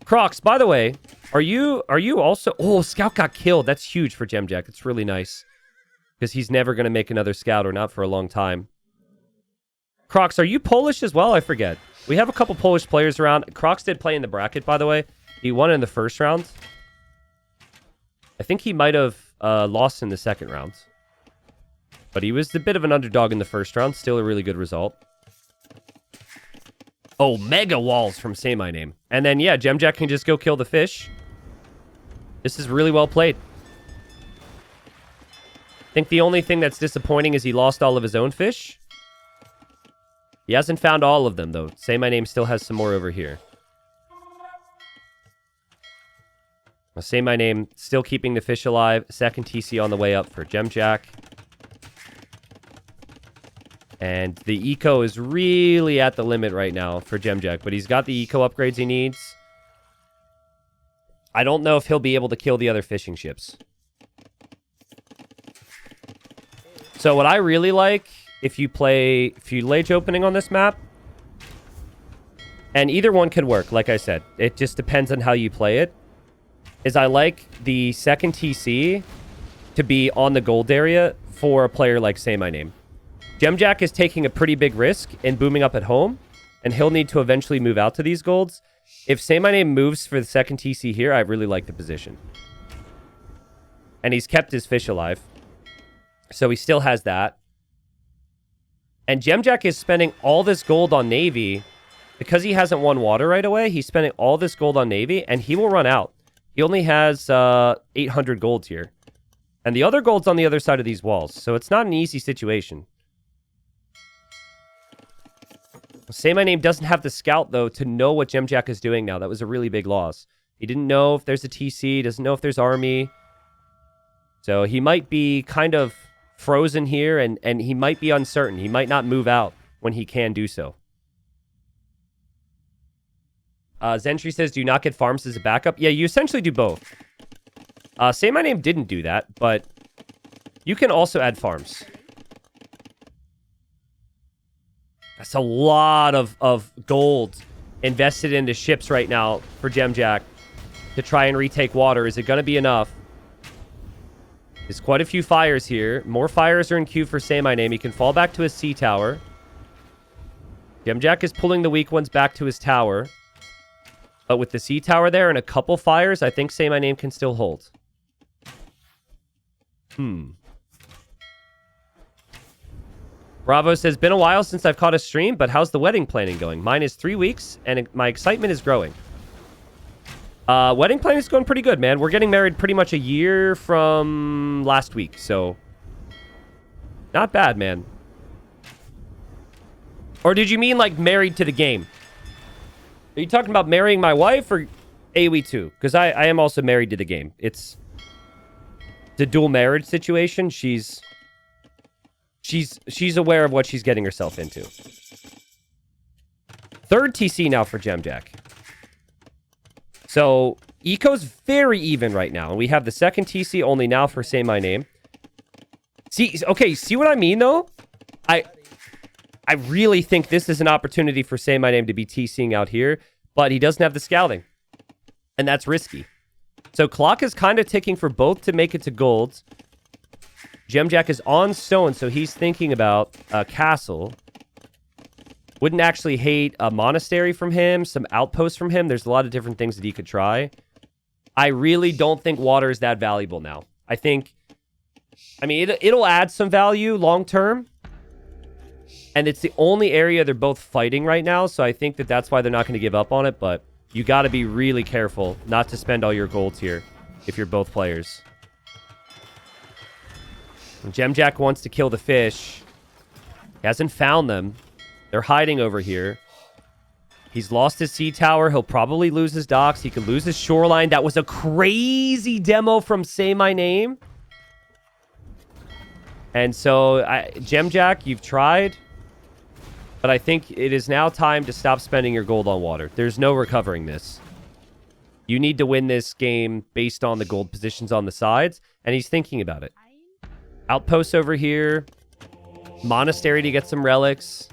Crocs, by the way, are you also... Oh, Scout got killed. That's huge for Dziamdziak. It's really nice. Because he's never going to make another Scout, or not for a long time. Crocs, are you Polish as well? I forget. We have a couple Polish players around. Crocs did play in the bracket, by the way. He won in the first round. I think he might have lost in the second round. But he was a bit of an underdog in the first round. Still a really good result. Oh, mega walls from Say My Name. And then, yeah, Dziamdziak can just go kill the fish. This is really well played. I think the only thing that's disappointing is he lost all of his own fish. He hasn't found all of them, though. Say My Name still has some more over here. Say My Name, still keeping the fish alive. Second TC on the way up for Dziamdziak. And the eco is really at the limit right now for Dziamdziak, but he's got the eco upgrades he needs. I don't know if he'll be able to kill the other fishing ships. So what I really like, if you play Feudal Age opening on this map, and either one could work, like I said. It just depends on how you play it. Is I like the second TC to be on the gold area for a player like Say My Name. Dziamdziak is taking a pretty big risk in booming up at home, and he'll need to eventually move out to these golds. If Say My Name moves for the second TC here, I really like the position. And he's kept his fish alive. So he still has that. And Dziamdziak is spending all this gold on Navy. Because he hasn't won water right away, he's spending all this gold on Navy, and he will run out. He only has 800 golds here. And the other gold's on the other side of these walls, so it's not an easy situation. Say My Name doesn't have the scout, though, to know what Dziamdziak is doing now. That was a really big loss. He didn't know if there's a TC, doesn't know if there's army. So he might be kind of frozen here, and he might be uncertain. He might not move out when he can do so. Zentry says, do you not get farms as a backup? Yeah, you essentially do both. Say My Name didn't do that, but you can also add farms. That's a lot of gold invested into ships right now for Dziamdziak to try and retake water. Is it going to be enough? There's quite a few fires here. More fires are in queue for Say My Name. He can fall back to his sea tower. Dziamdziak is pulling the weak ones back to his tower. But with the sea tower there and a couple fires, I think Say My Name can still hold. Bravo says, been a while since I've caught a stream, but how's the wedding planning going? Mine is 3 weeks, and my excitement is growing. Wedding planning is going pretty good, man. We're getting married pretty much a year from last week, so... Not bad, man. Or did you mean, like, married to the game? Are you talking about marrying my wife or AoE 2? Because I am also married to the game. It's the dual marriage situation. She's aware of what she's getting herself into. Third TC now for Dziamdziak. So eco's very even right now. And we have the second TC only now for Say My Name. See, okay, see what I mean, though? I really think this is an opportunity for Say My Name to be TCing out here, but he doesn't have the scouting. And that's risky. So clock is kind of ticking for both to make it to gold. Dziamdziak is on stone, so he's thinking about a castle. Wouldn't actually hate a monastery from him, some outposts from him. There's a lot of different things that he could try. I really don't think water is that valuable now. I mean, it'll add some value long term. And it's the only area they're both fighting right now, so I think that that's why they're not going to give up on it, but you got to be really careful not to spend all your golds here if you're both players. Dziamdziak wants to kill the fish. He hasn't found them. They're hiding over here. He's lost his sea tower. He'll probably lose his docks. He could lose his shoreline. That was a crazy demo from Say My Name. And so, Dziamdziak, you've tried. But I think it is now time to stop spending your gold on water. There's no recovering this. You need to win this game based on the gold positions on the sides. And he's thinking about it. Outposts over here. Monastery to get some relics.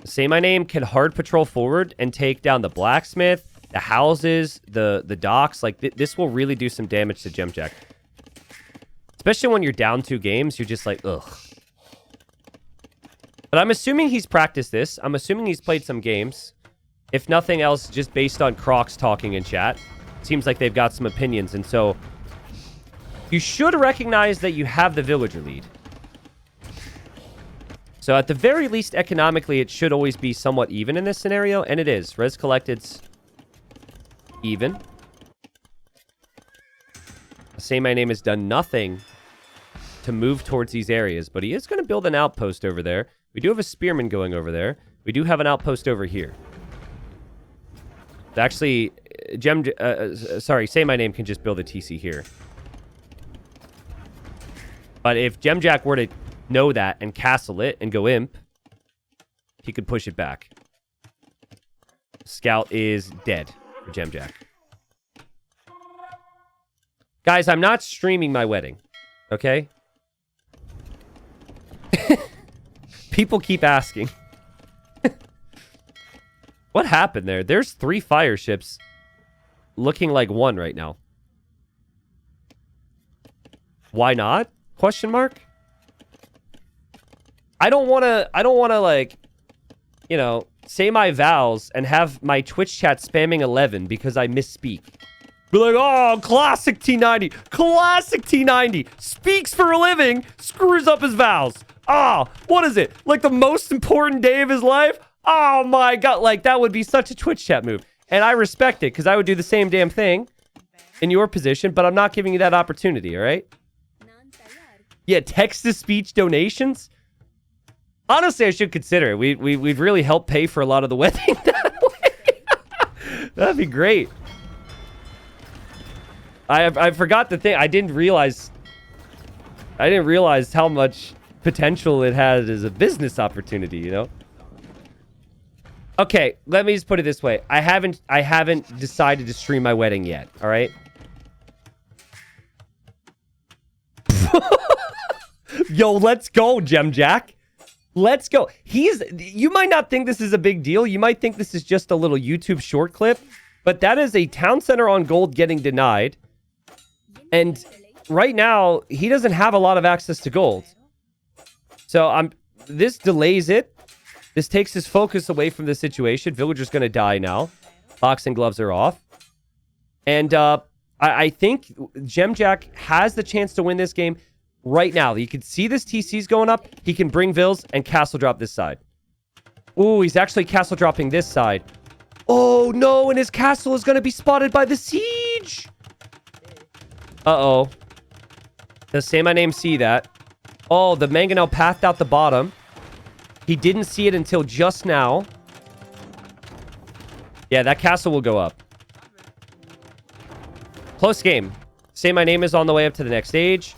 Say My Name can hard patrol forward and take down the blacksmith, the houses, the docks. Like, this will really do some damage to Dziamdziak. Especially when you're down 2 games, you're just like, ugh. But I'm assuming he's practiced this. I'm assuming he's played some games. If nothing else, just based on Crocs talking in chat. Seems like they've got some opinions. And so, you should recognize that you have the villager lead. So at the very least, economically, it should always be somewhat even in this scenario. And it is. Res collected's even. Say My Name has done nothing to move towards these areas. But he is going to build an outpost over there. We do have a spearman going over there. We do have an outpost over here. Actually, Say My Name can just build a TC here. But if Dziamdziak were to know that and castle it and go imp, he could push it back. Scout is dead for Dziamdziak. Guys, I'm not streaming my wedding. Okay? People keep asking. What happened there? There's 3 fire ships looking like 1 right now. Why not? Question mark? I don't want to like, you know, say my vows and have my Twitch chat spamming 11 because I misspeak. Be like, oh, classic T90. Classic T90. Speaks for a living, screws up his vows. Oh, what is it? Like the most important day of his life? Oh my God. Like that would be such a Twitch chat move. And I respect it because I would do the same damn thing in your position, but I'm not giving you that opportunity, all right? Yeah, text-to-speech donations? Honestly, I should consider it. We'd really help pay for a lot of the wedding that way. That'd be great. I forgot the thing. I didn't realize how much potential it had as a business opportunity, you know? Okay, let me just put it this way. I haven't decided to stream my wedding yet, all right? Yo, let's go, Dziamdziak. Let's go. You might not think this is a big deal. You might think this is just a little YouTube short clip, but that is a town center on gold getting denied. And right now, he doesn't have a lot of access to gold. So this delays it. This takes his focus away from the situation. Villager's going to die now. Boxing gloves are off. And I think Dziamdziak has the chance to win this game right now. You can see this TC's going up. He can bring Vills and castle drop this side. Ooh, he's actually castle dropping this side. Oh, no, and his castle is going to be spotted by the siege. Uh-oh. Does Say My Name see that? Oh, the mangonel pathed out the bottom. He didn't see it until just now. Yeah, that castle will go up. Close game. Say My Name is on the way up to the next stage.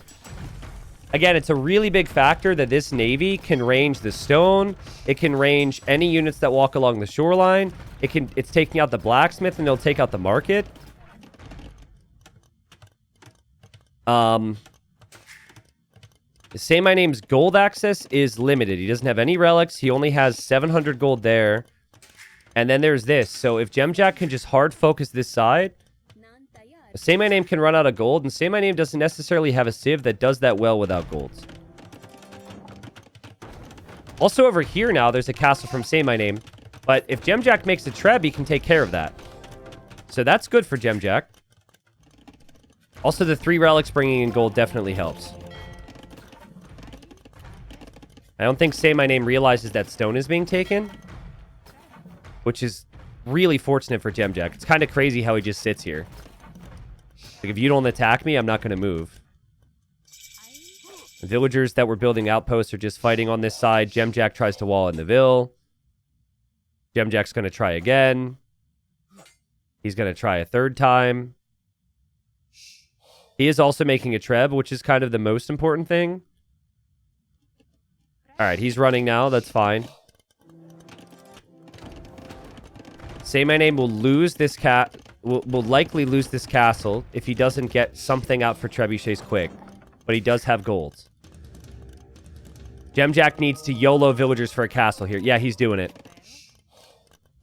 Again, it's a really big factor that this navy can range the stone. It can range any units that walk along the shoreline. It's taking out the blacksmith, and it'll take out the market. Saymyname's gold access is limited. He doesn't have any relics. He only has 700 gold there. And then there's this. So if Dziamdziak can just hard focus this side, Saymyname can run out of gold, and Saymyname doesn't necessarily have a civ that does that well without gold. Also over here now, there's a castle from Saymyname, but if Dziamdziak makes a treb, he can take care of that. So that's good for Dziamdziak. Also, the 3 relics bringing in gold definitely helps. I don't think Saymyname realizes that stone is being taken, which is really fortunate for Dziamdziak. It's kind of crazy how he just sits here. Like, if you don't attack me, I'm not going to move. The villagers that were building outposts are just fighting on this side. Dziamdziak tries to wall in the Ville. Dziamdziak's going to try again. He's going to try a 3rd time. He is also making a treb, which is kind of the most important thing. All right, he's running now. That's fine. Saymyname will lose this will likely lose this castle if he doesn't get something out for trebuchets quick. But he does have gold. Dziamdziak needs to YOLO villagers for a castle here. Yeah, he's doing it.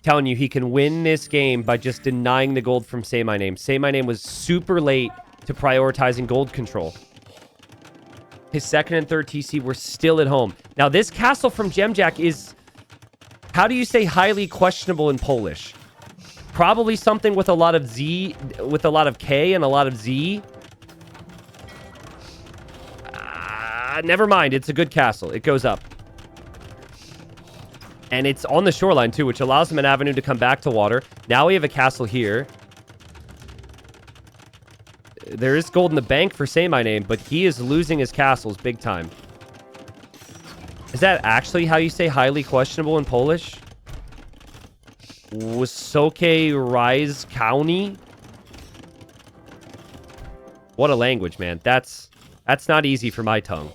Telling you, he can win this game by just denying the gold from Saymyname. Saymyname was super late to prioritizing gold control. His 2nd and 3rd TC were still at home. Now, this castle from Dziamdziak is, how do you say highly questionable in Polish? Probably something with a lot of Z, with a lot of K and a lot of Z. Never mind. It's a good castle. It goes up. And it's on the shoreline, too, which allows him an avenue to come back to water. Now we have a castle here. There is gold in the bank for Saymyname, but he is losing his castles big time. Is that actually how you say highly questionable in Polish? Wysokie Rise County? What a language, man. That's not easy for my tongue.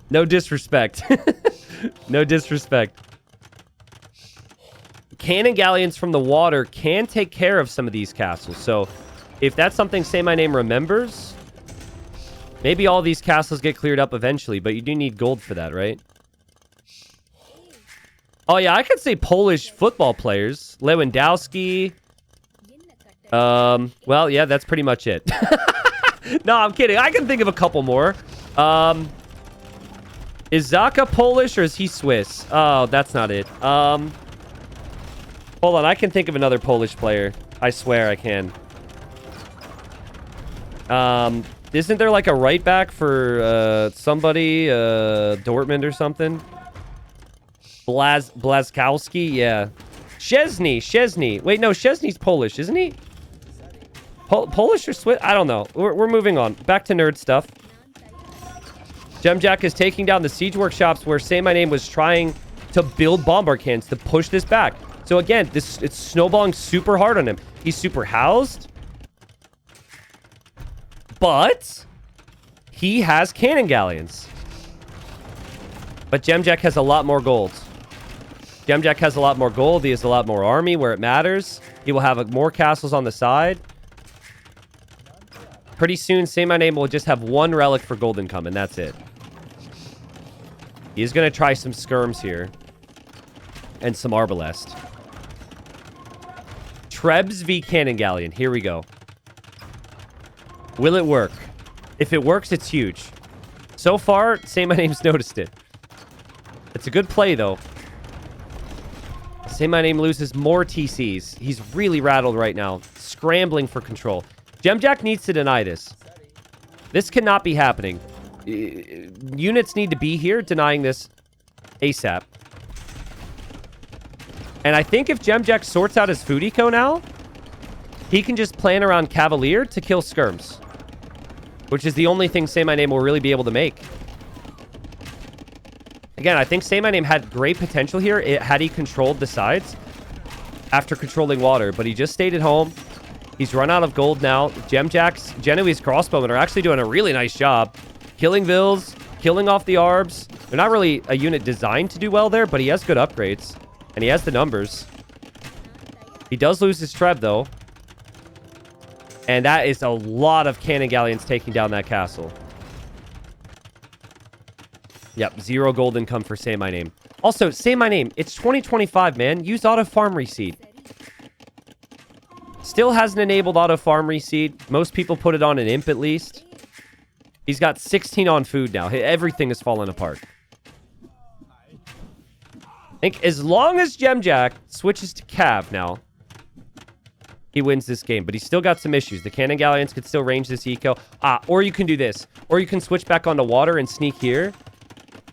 No disrespect. No disrespect. Cannon galleons from the water can take care of some of these castles. So if that's something Saymyname remembers, maybe all these castles get cleared up eventually, but you do need gold for that, right? Oh, yeah, I could say Polish football players. Lewandowski. Well, yeah, that's pretty much it. No, I'm kidding. I can think of a couple more. Is Zaka Polish or is he Swiss? Oh, that's not it. Hold on, I can think of another Polish player. I swear I can. Isn't there like a right back for somebody? Dortmund or something? Blazkowski? Yeah. Szczesny. Wait, no, Szczesny's Polish, isn't he? Polish or Swiss? I don't know. We're moving on. Back to nerd stuff. Dziamdziak is taking down the siege workshops where Saymyname was trying to build bombard cannons to push this back. So again, it's snowballing super hard on him. He's super housed. But he has cannon galleons. But Dziamdziak has a lot more gold. Dziamdziak has a lot more gold. He has a lot more army where it matters. He will have more castles on the side. Pretty soon, Saymyname will just have 1 relic for gold income, and that's it. He's going to try some skirms here. And some arbalest. Trebs v Cannon Galleon. Here we go. Will it work? If it works, it's huge. So far, Saymyname's noticed it. It's a good play, though. Saymyname loses more TCs. He's really rattled right now. Scrambling for control. Dziamdziak needs to deny this. This cannot be happening. Units need to be here denying this ASAP. And I think if Dziamdziak sorts out his food eco now, he can just plan around Cavalier to kill skirms. Which is the only thing Saymyname will really be able to make. Again, I think Saymyname had great potential here had he controlled the sides after controlling water. But he just stayed at home. He's run out of gold now. Dziamdziak's Genoese crossbowmen are actually doing a really nice job. Killing Vils, killing off the Arbs. They're not really a unit designed to do well there, but he has good upgrades. And he has the numbers. He does lose his Treb, though. And that is a lot of cannon galleons taking down that castle. Yep, 0 gold income for Say My Name. Also, Say My Name. It's 2025, man. Use auto farm reseed. Still hasn't enabled auto farm reseed. Most people put it on an imp at least. He's got 16 on food now. Everything is falling apart. I think as long as Dziamdziak switches to Cav now, he wins this game. But he's still got some issues. The cannon galleons could still range this eco. Or you can do this. Or you can switch back onto water and sneak here.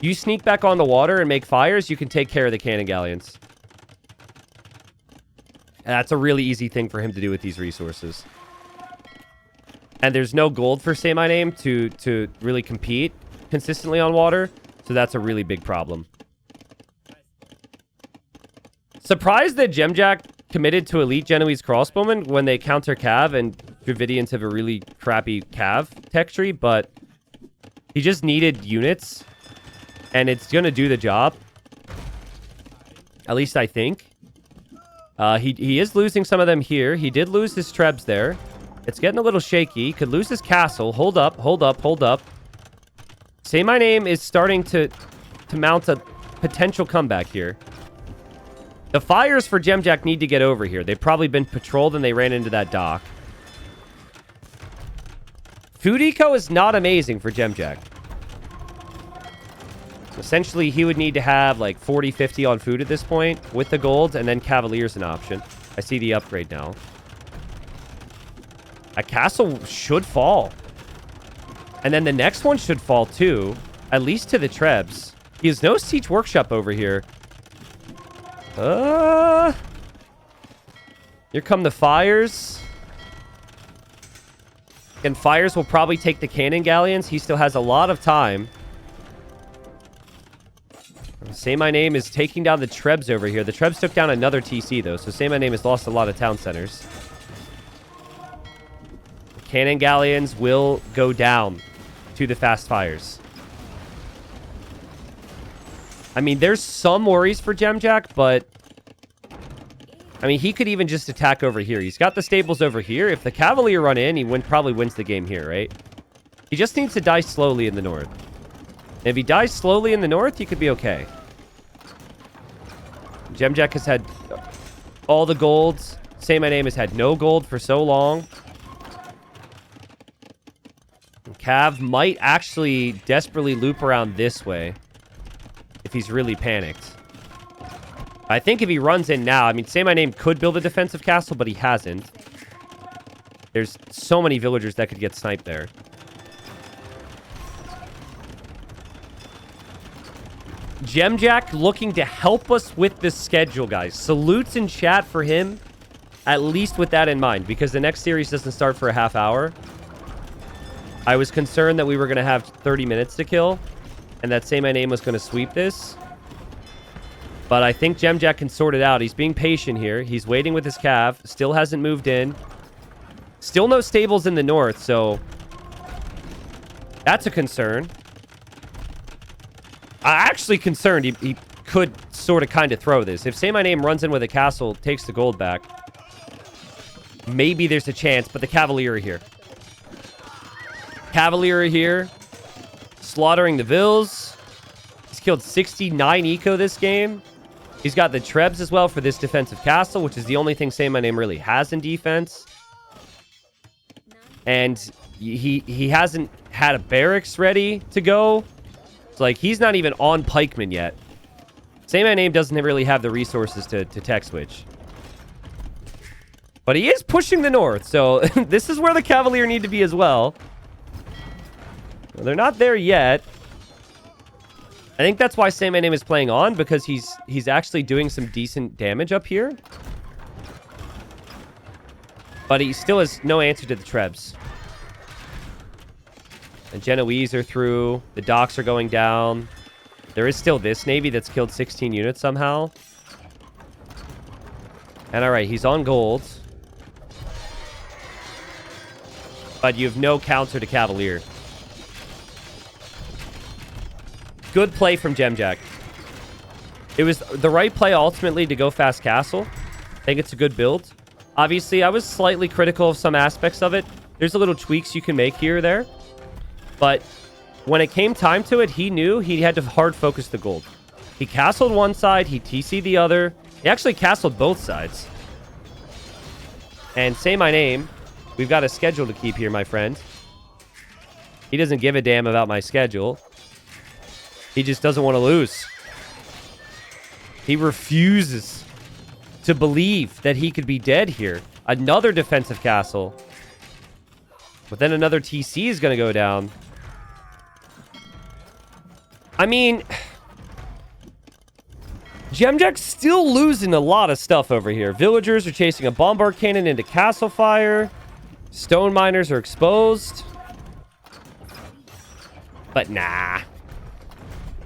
You sneak back on the water and make fires, you can take care of the cannon galleons. And that's a really easy thing for him to do with these resources. And there's no gold for Say My Name to really compete consistently on water. So that's a really big problem. Surprised that Dziamdziak committed to elite Genoese crossbowmen when they counter Cav, and Dravidians have a really crappy Cav tech tree, but he just needed units. And it's going to do the job. At least I think. He is losing some of them here. He did lose his Trebs there. It's getting a little shaky. Could lose his castle. Hold up, hold up, hold up. Say My Name is starting to mount a potential comeback here. The fires for Dziamdziak need to get over here. They've probably been patrolled and they ran into that dock. Food eco is not amazing for Dziamdziak. Essentially, he would need to have like 40, 50 on food at this point with the gold, and then Cavalier's an option. I see the upgrade now. A castle should fall. And then the next one should fall too, at least to the Trebs. He has no siege workshop over here. Here come the fires. And fires will probably take the cannon galleons. He still has a lot of time. Say My Name is taking down the Trebs over here. The Trebs took down another TC, though, so Say My Name has lost a lot of town centers. Cannon galleons will go down to the fast fires. I mean, there's some worries for Dziamdziak, but I mean, he could even just attack over here. He's got the stables over here. If the Cavalier run in, he probably wins the game here, right? He just needs to die slowly in the north. And if he dies slowly in the north, he could be okay. Dziamdziak has had all the golds. Say My Name has had no gold for so long. Cav might actually desperately loop around this way if he's really panicked. I think if he runs in now, I mean, Say My Name could build a defensive castle, but he hasn't. There's so many villagers that could get sniped there. Dziamdziak looking to help us with this schedule, guys. Salutes in chat for him, at least with that in mind, because the next series doesn't start for a half hour. I was concerned that we were going to have 30 minutes to kill, and that Say My Name was going to sweep this. But I think Dziamdziak can sort it out. He's being patient here. He's waiting with his Cav. Still hasn't moved in. Still no stables in the north, so that's a concern. I'm actually concerned he could sort of kind of throw this. If Say My Name runs in with a castle, takes the gold back, maybe there's a chance, but the Cavalier are here. Cavalier are here, slaughtering the Vils. He's killed 69 eco this game. He's got the Trebs as well for this defensive castle, which is the only thing Say My Name really has in defense. And he hasn't had a barracks ready to go. So, like, he's not even on pikemen yet. Say My Name doesn't really have the resources to tech switch. But he is pushing the north, so this is where the Cavalier need to be as well. Well, they're not there yet. I think that's why Say My Name is playing on, because he's actually doing some decent damage up here. But he still has no answer to the Trebs. The Genoese are through. The docks are going down. There is still this navy that's killed 16 units somehow. And all right, he's on gold. but you have no counter to Cavalier. Good play from Dziamdziak. It was the right play ultimately to go fast castle. I think it's a good build. Obviously, I was slightly critical of some aspects of it. There's a little tweaks you can make here or there. But when it came time to it, he knew he had to hard focus the gold. He castled one side, he TC'd the other. He actually castled both sides. And say my name. We've got a schedule to keep here, my friend. He doesn't give a damn about my schedule. He just doesn't want to lose. He refuses to believe that he could be dead here. Another defensive castle. But then another TC is going to go down. I mean, Dziamdziak's still losing a lot of stuff over here. Villagers are chasing a bombard cannon into castle fire. Stone miners are exposed. But nah.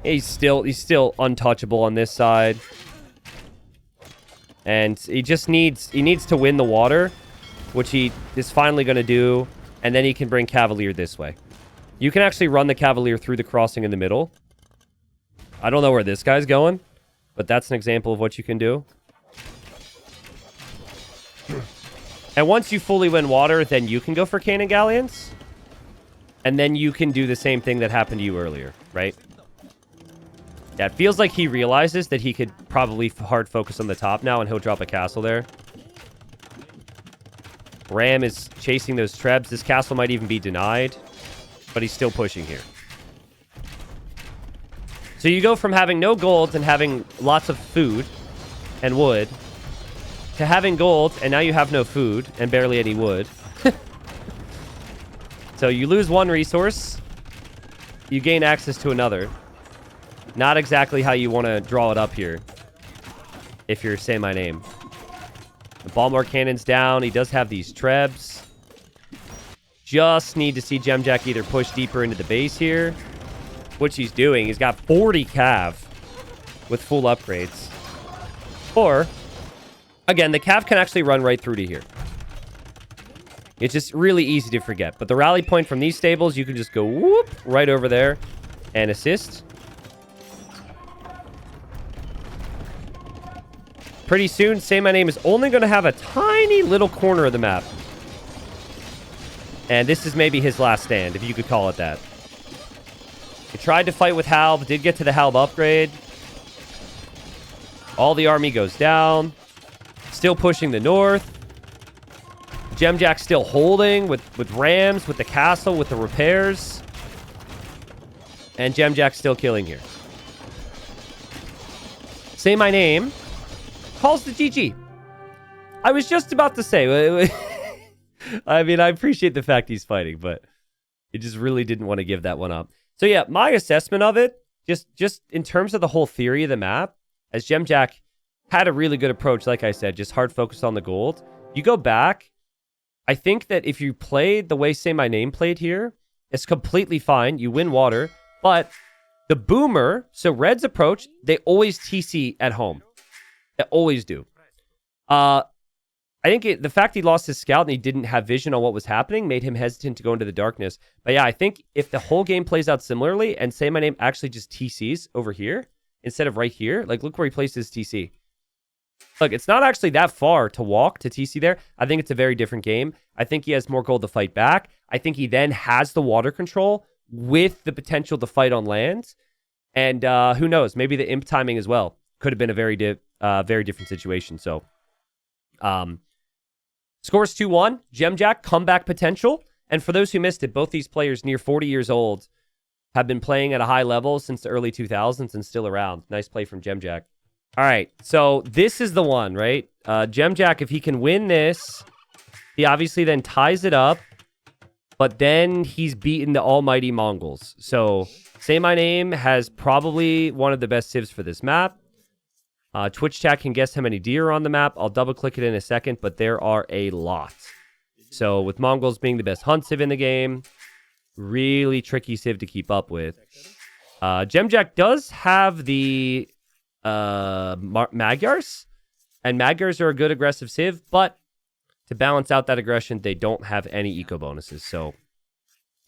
He's still untouchable on this side. And he needs to win the water, which he is finally going to do, and then he can bring Cavalier this way. You can actually run the Cavalier through the crossing in the middle. I don't know where this guy's going, but that's an example of what you can do. And once you fully win water, then you can go for Cannon Galleons. And then you can do the same thing that happened to you earlier, right? Yeah, it feels like he realizes that he could probably hard focus on the top now, and he'll drop a castle there. Ram is chasing those trebs. This castle might even be denied, but he's still pushing here. So you go from having no gold and having lots of food and wood to having gold, and now you have no food and barely any wood. So you lose one resource, you gain access to another. Not exactly how you want to draw it up here, if you're Say My Name. The Balmar Cannon's down. He does have these trebs. Just need to see Dziamdziak either push deeper into the base here, which he's doing. He's got 40 cav with full upgrades. Or, again, the cav can actually run right through to here. It's just really easy to forget. But the rally point from these stables, you can just go whoop right over there and assist. Pretty soon, Say My Name is only going to have a tiny little corner of the map. And this is maybe his last stand, if you could call it that. He tried to fight with Halb, did get to the Halb upgrade. All the army goes down. Still pushing the north. Dziamdziak still holding with rams, with the castle, with the repairs. And Dziamdziak still killing here. Say My Name calls the GG. I was just about to say, I mean, I appreciate the fact he's fighting, but he just really didn't want to give that one up. So yeah, my assessment of it, just in terms of the whole theory of the map, as Dziamdziak had a really good approach, like I said, just hard focus on the gold. You go back, I think that if you played the way Say My Name played here, it's completely fine. You win water, but the boomer, so Red's approach, they always TC at home. They always do. I think the fact he lost his scout and he didn't have vision on what was happening made him hesitant to go into the darkness. But yeah, I think if the whole game plays out similarly and Say My Name actually just TCs over here instead of right here, like look where he placed his TC. Look, it's not actually that far to walk to TC there. I think it's a very different game. I think he has more gold to fight back. I think he then has the water control with the potential to fight on land. And who knows, maybe the imp timing as well could have been a very different situation. So, scores 2-1. Dziamdziak, comeback potential. And for those who missed it, both these players near 40 years old have been playing at a high level since the early 2000s and still around. Nice play from Dziamdziak. All right, so this is the one, right? Dziamdziak, if he can win this, he obviously then ties it up, but then he's beaten the almighty Mongols. So, Say My Name has probably one of the best civs for this map. Twitch chat can guess how many deer are on the map. I'll double-click it in a second, but there are a lot. So, with Mongols being the best hunt civ in the game, really tricky civ to keep up with. Dziamdziak does have the Magyars, and Magyars are a good aggressive civ, but to balance out that aggression, they don't have any eco bonuses. So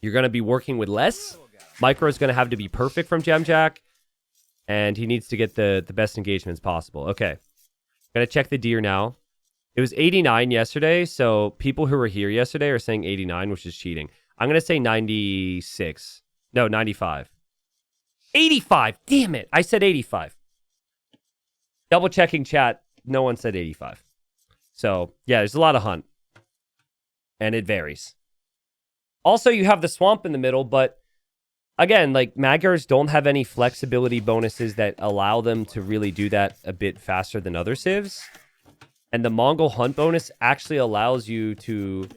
you're going to be working with less. Micro is going to have to be perfect from Dziamdziak. And he needs to get the best engagements possible. Okay. Going to check the deer now. It was 89 yesterday. So people who were here yesterday are saying 89, which is cheating. I'm going to say 96. No, 95. 85. Damn it. I said 85. Double checking chat. No one said 85. So, yeah, there's a lot of hunt. And it varies. Also, you have the swamp in the middle, but again, like, Magyars don't have any flexibility bonuses that allow them to really do that a bit faster than other civs. And the Mongol hunt bonus actually allows you to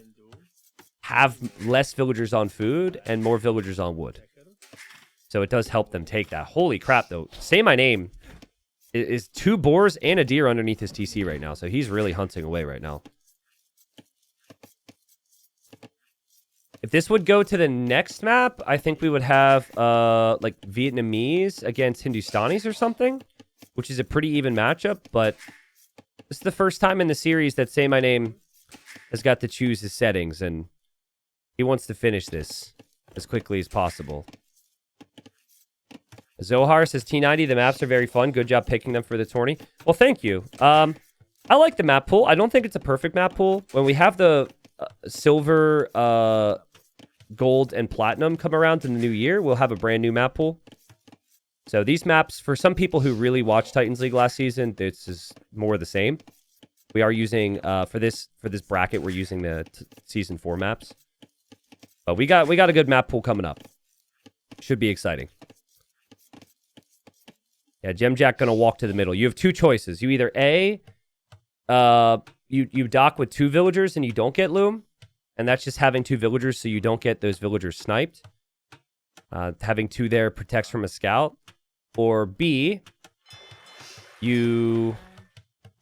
have less villagers on food and more villagers on wood. So it does help them take that. Holy crap, though. Say My Name is 2 boars and a deer underneath his TC right now. So he's really hunting away right now. If this would go to the next map, I think we would have like Vietnamese against Hindustanis or something, which is a pretty even matchup. But this is the first time in the series that Say My Name has got to choose his settings, and he wants to finish this as quickly as possible. Zohar says, T90, the maps are very fun. Good job picking them for the tourney. Well, thank you. I like the map pool. I don't think it's a perfect map pool. When we have the silver, gold, and platinum come around in the new year, we'll have a brand new map pool. So these maps, for some people who really watched Titans League last season, this is more the same. We are using, for this bracket, we're using the Season 4 maps. But we got a good map pool coming up. Should be exciting. Yeah, Dziamdziak gonna walk to the middle. You have 2 choices. You either A, you dock with 2 villagers and you don't get loom. And that's just having 2 villagers so you don't get those villagers sniped. Having 2 there protects from a scout. Or B, you...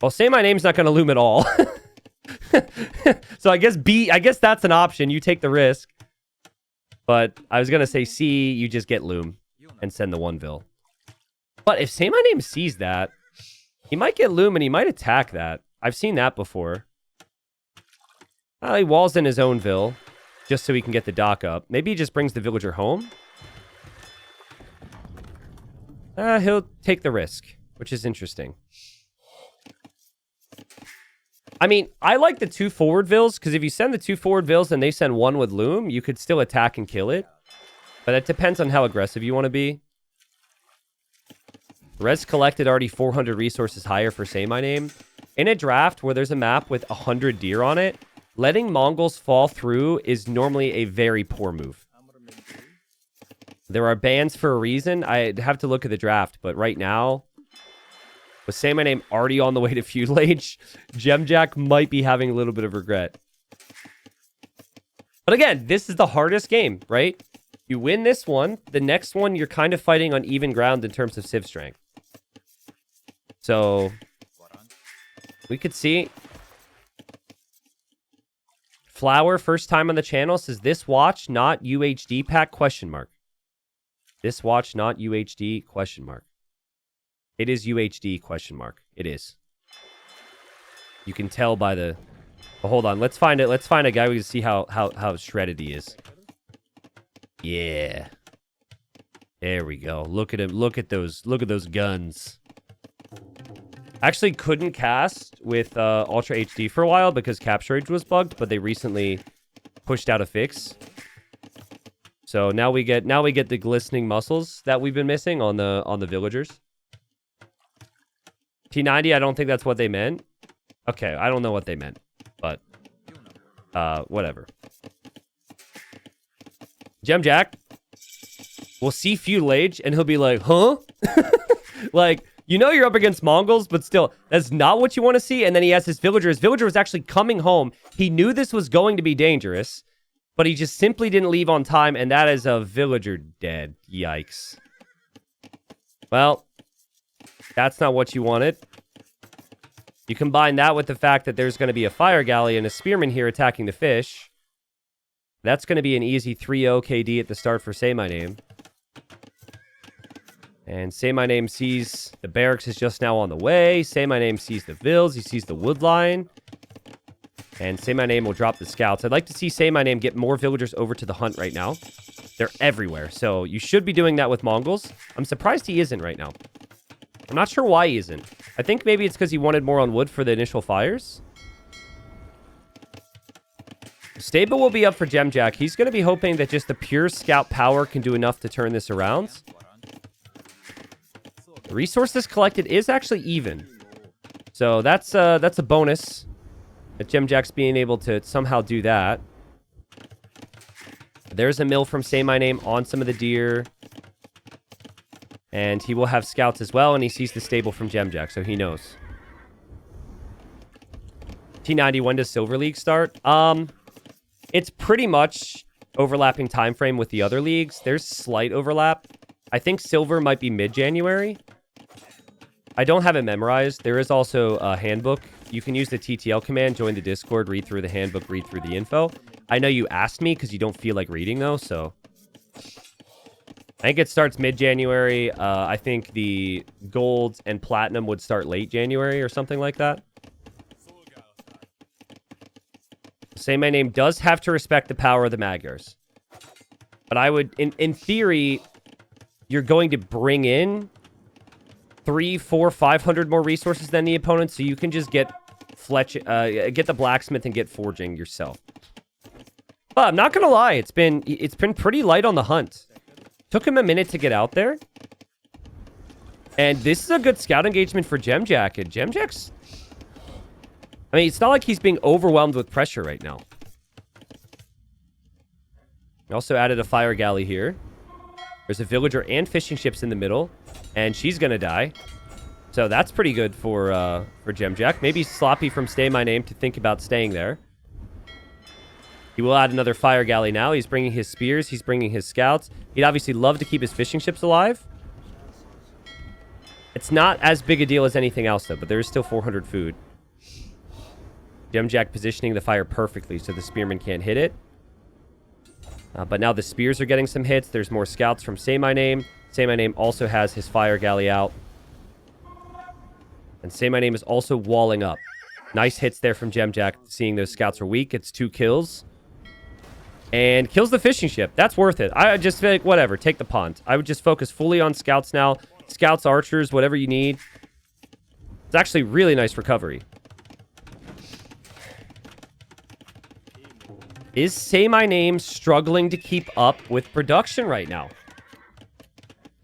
Well, Say My Name's not going to loom at all. So I guess B, I guess that's an option. You take the risk. But I was going to say C, you just get loom and send the 1 vill. But if Say My Name sees that, he might get loom and he might attack that. I've seen that before. He walls in his own vill just so he can get the dock up. Maybe he just brings the villager home. He'll take the risk, which is interesting. I mean, I like the 2 forward vills, because if you send the 2 forward vills and they send 1 with loom, you could still attack and kill it. But it depends on how aggressive you want to be. Res collected already 400 resources higher for Say My Name. In a draft where there's a map with 100 deer on it, letting Mongols fall through is normally a very poor move. There are bans for a reason. I'd have to look at the draft, but right now, with Say My Name already on the way to feudal age, Dziamdziak might be having a little bit of regret. But again, this is the hardest game, right? You win this one, the next one, you're kind of fighting on even ground in terms of civ strength. So, we could see... Flower, first time on the channel, says, this watch, not UHD pack, question mark. This watch, not UHD, question mark. It is UHD, question mark. It is. You can tell by the... Oh, hold on, let's find it. Let's find a guy we can see how shredded he is. Yeah. There we go. Look at him. Look at those guns. Actually couldn't cast with Ultra HD for a while because capture age was bugged, but they recently pushed out a fix. So now we get the glistening muscles that we've been missing on the villagers. T90, I don't think that's what they meant. Okay, I don't know what they meant, but whatever. Dziamdziak will see feudal age and he'll be like, huh? Like, you know you're up against Mongols, but still, that's not what you want to see. And then he has his villager. His villager was actually coming home. He knew this was going to be dangerous, but he just simply didn't leave on time, and that is a villager dead. Yikes. Well, that's not what you wanted. You combine that with the fact that there's going to be a fire galley and a spearman here attacking the fish. That's going to be an easy 3-0 KD at the start for Say My Name. And Say My Name sees the barracks is just now on the way. Say My Name sees the vills. He sees the wood line. And Say My Name will drop the scouts. I'd like to see Say My Name get more villagers over to the hunt right now. They're everywhere. So you should be doing that with Mongols. I'm surprised he isn't right now. I'm not sure why he isn't. I think maybe it's because he wanted more on wood for the initial fires. Stable will be up for Dziamdziak. He's going to be hoping that just the pure scout power can do enough to turn this around. The resources collected is actually even. So that's a bonus. That Dziamdziak's being able to somehow do that. There's a mill from Say My Name on some of the deer. And he will have scouts as well, and he sees the stable from Dziamdziak, so he knows. T90, when does Silver League start? It's pretty much overlapping time frame with the other leagues. There's slight overlap. I think Silver might be mid-January. I don't have it memorized. There is also a handbook. You can use the TTL command, join the Discord, read through the handbook, read through the info. I know you asked me because you don't feel like reading, though, so... I think it starts mid-January. I think the gold and platinum would start late January or something like that. Say My Name does have to respect the power of the Magyars. But I would, in theory, you're going to bring in 300, 400, 500 more resources than the opponent, so you can just get get the blacksmith and get forging yourself. But I'm not gonna lie, it's been pretty light on the hunt. Took him a minute to get out there. And this is a good scout engagement for Dziamdziak. And Dziamdziak's... I mean, it's not like he's being overwhelmed with pressure right now. We also added a fire galley here. There's a villager and fishing ships in the middle. And she's going to die. So that's pretty good for Dziamdziak. Maybe sloppy from Say My Name to think about staying there. He will add another fire galley now. He's bringing his spears. He's bringing his scouts. He'd obviously love to keep his fishing ships alive. It's not as big a deal as anything else, though, but there is still 400 food. Dziamdziak positioning the fire perfectly so the spearmen can't hit it. But now the spears are getting some hits. There's more scouts from Say My Name. Say My Name also has his fire galley out. And Say My Name is also walling up. Nice hits there from Dziamdziak. Seeing those scouts are weak. It's 2 kills. And kills the fishing ship. That's worth it. I just feel like, whatever, take the punt. I would just focus fully on scouts now. Scouts, archers, whatever you need. It's actually really nice recovery. Is Say My Name struggling to keep up with production right now?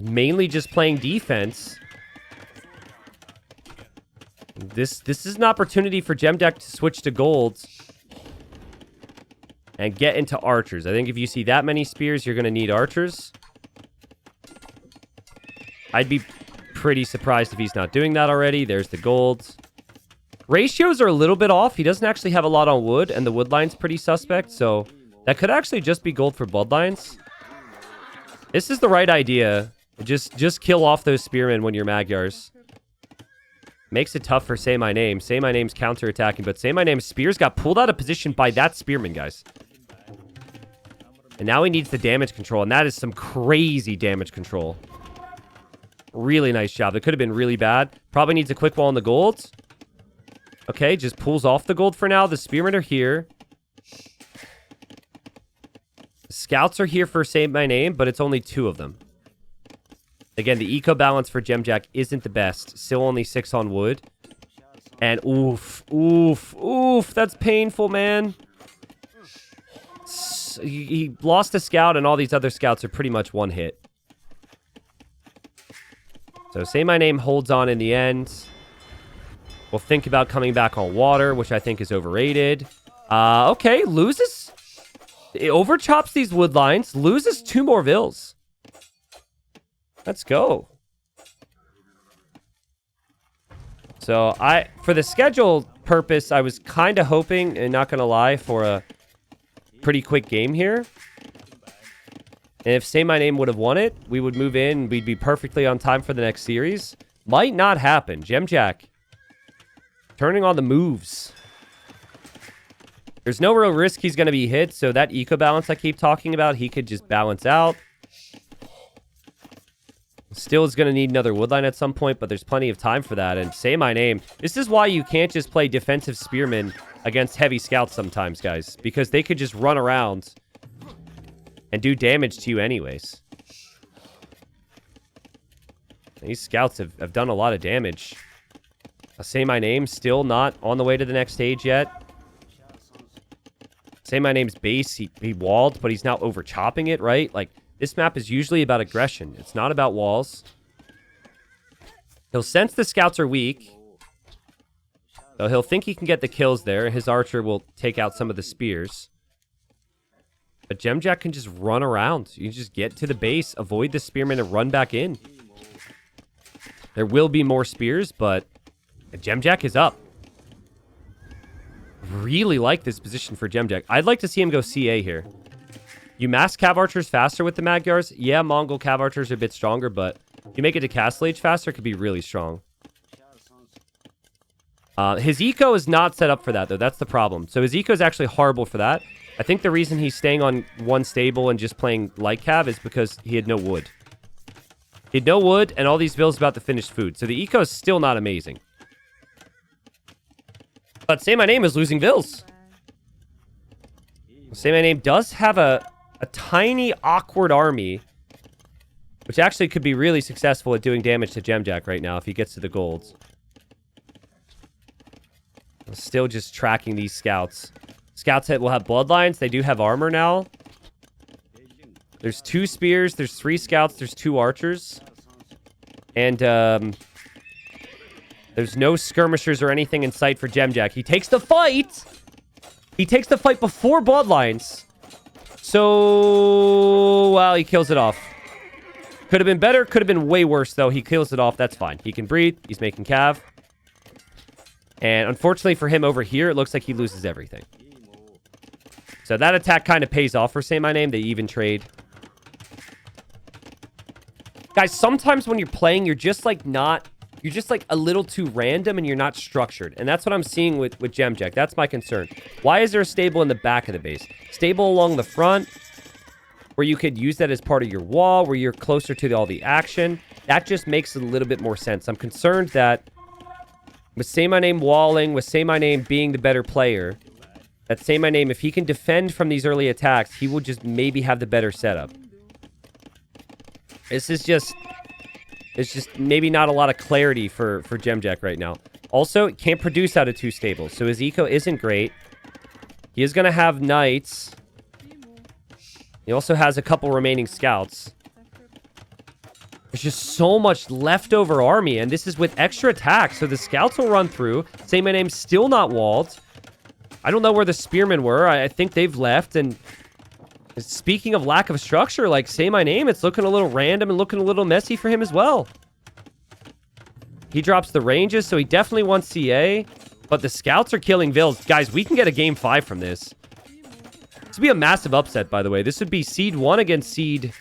Mainly just playing defense. This is an opportunity for Dziamdziak to switch to golds. And get into archers. I think if you see that many spears, you're going to need archers. I'd be pretty surprised if he's not doing that already. There's the golds. Ratios are a little bit off. He doesn't actually have a lot on wood, and the wood line's pretty suspect, so that could actually just be gold for bloodlines. This is the right idea. Just kill off those spearmen when you're Magyars. Makes it tough for Say My Name. Say My Name's counterattacking, but Say My Name's spears got pulled out of position by that spearman, guys. And now he needs the damage control, and that is some crazy damage control. Really nice job. It could have been really bad. Probably needs a quick wall on the gold. Okay, just pulls off the gold for now. The spearmen are here. The scouts are here for Say My Name, but it's only 2 of them. Again, the eco balance for Dziamdziak isn't the best. Still only 6 on wood. And oof, oof, oof. That's painful, man. He lost a scout, and all these other scouts are pretty much one hit. So Say My Name holds on in the end. We'll think about coming back on water, which I think is overrated. Okay, loses. It overchops these wood lines. Loses 2 more vills. Let's go. So for the schedule purpose, I was kind of hoping, and not going to lie, for a pretty quick game here. And if Say My Name would have won it, we would move in. We'd be perfectly on time for the next series. Might not happen. Dziamdziak turning on the moves. There's no real risk he's going to be hit, so that eco balance I keep talking about, he could just balance out. Still is going to need another woodline at some point, but there's plenty of time for that. And say my name. This is why you can't just play defensive spearmen against heavy scouts sometimes, guys. Because they could just run around and do damage to you anyways. These scouts have done a lot of damage. Say my name, still not on the way to the next stage yet. Say my name's base, he walled, but he's now over chopping it, right? Like, this map is usually about aggression. It's not about walls. He'll sense the scouts are weak. So he'll think he can get the kills there. His archer will take out some of the spears. But Dziamdziak can just run around. You just get to the base, avoid the spearmen, and run back in. There will be more spears, but Dziamdziak is up. Really like this position for Dziamdziak. I'd like to see him go CA here. You mass cav archers faster with the Magyars. Yeah, Mongol cav archers are a bit stronger, but you make it to Castle Age faster, it could be really strong. His eco is not set up for that, though. That's the problem. So his eco is actually horrible for that. I think the reason he's staying on one stable and just playing light cav is because he had no wood. He had no wood, and all these vills about to finish food. So the eco is still not amazing. But Say My Name is losing vills. Say My Name does have a tiny, awkward army, which actually could be really successful at doing damage to Dziamdziak right now if he gets to the golds. I'm still just tracking these scouts. Scouts will have bloodlines. They do have armor now. There's 2 spears. There's 3 scouts. There's 2 archers. And, there's no skirmishers or anything in sight for Dziamdziak. He takes the fight! He takes the fight before bloodlines. So, well, he kills it off. Could have been better. Could have been way worse, though. He kills it off. That's fine. He can breathe. He's making cav. And unfortunately for him over here, it looks like he loses everything. So that attack kind of pays off for Say My Name. They even trade. Guys, sometimes when you're playing, you're just like not... You're just like a little too random and you're not structured. And that's what I'm seeing with Dziamdziak. That's my concern. Why is there a stable in the back of the base? Stable along the front, where you could use that as part of your wall, where you're closer to all the action. That just makes a little bit more sense. I'm concerned that with Say My Name walling, with Say My Name being the better player, that Say My Name, if he can defend from these early attacks, he will just maybe have the better setup. This is just... It's just maybe not a lot of clarity for Dziamdziak right now. Also, it can't produce out of 2 stables, so his eco isn't great. He is going to have knights. He also has a couple remaining scouts. There's just so much leftover army, and this is with extra attacks, so the scouts will run through. Say My Name's still not walled. I don't know where the spearmen were. I think they've left, and... Speaking of lack of structure, like Say My Name, it's looking a little random and looking a little messy for him as well. He drops the ranges, so he definitely wants CA. But the scouts are killing vills. Guys, we can get a game 5 from this. This would be a massive upset, by the way. This would be seed 1 against seed...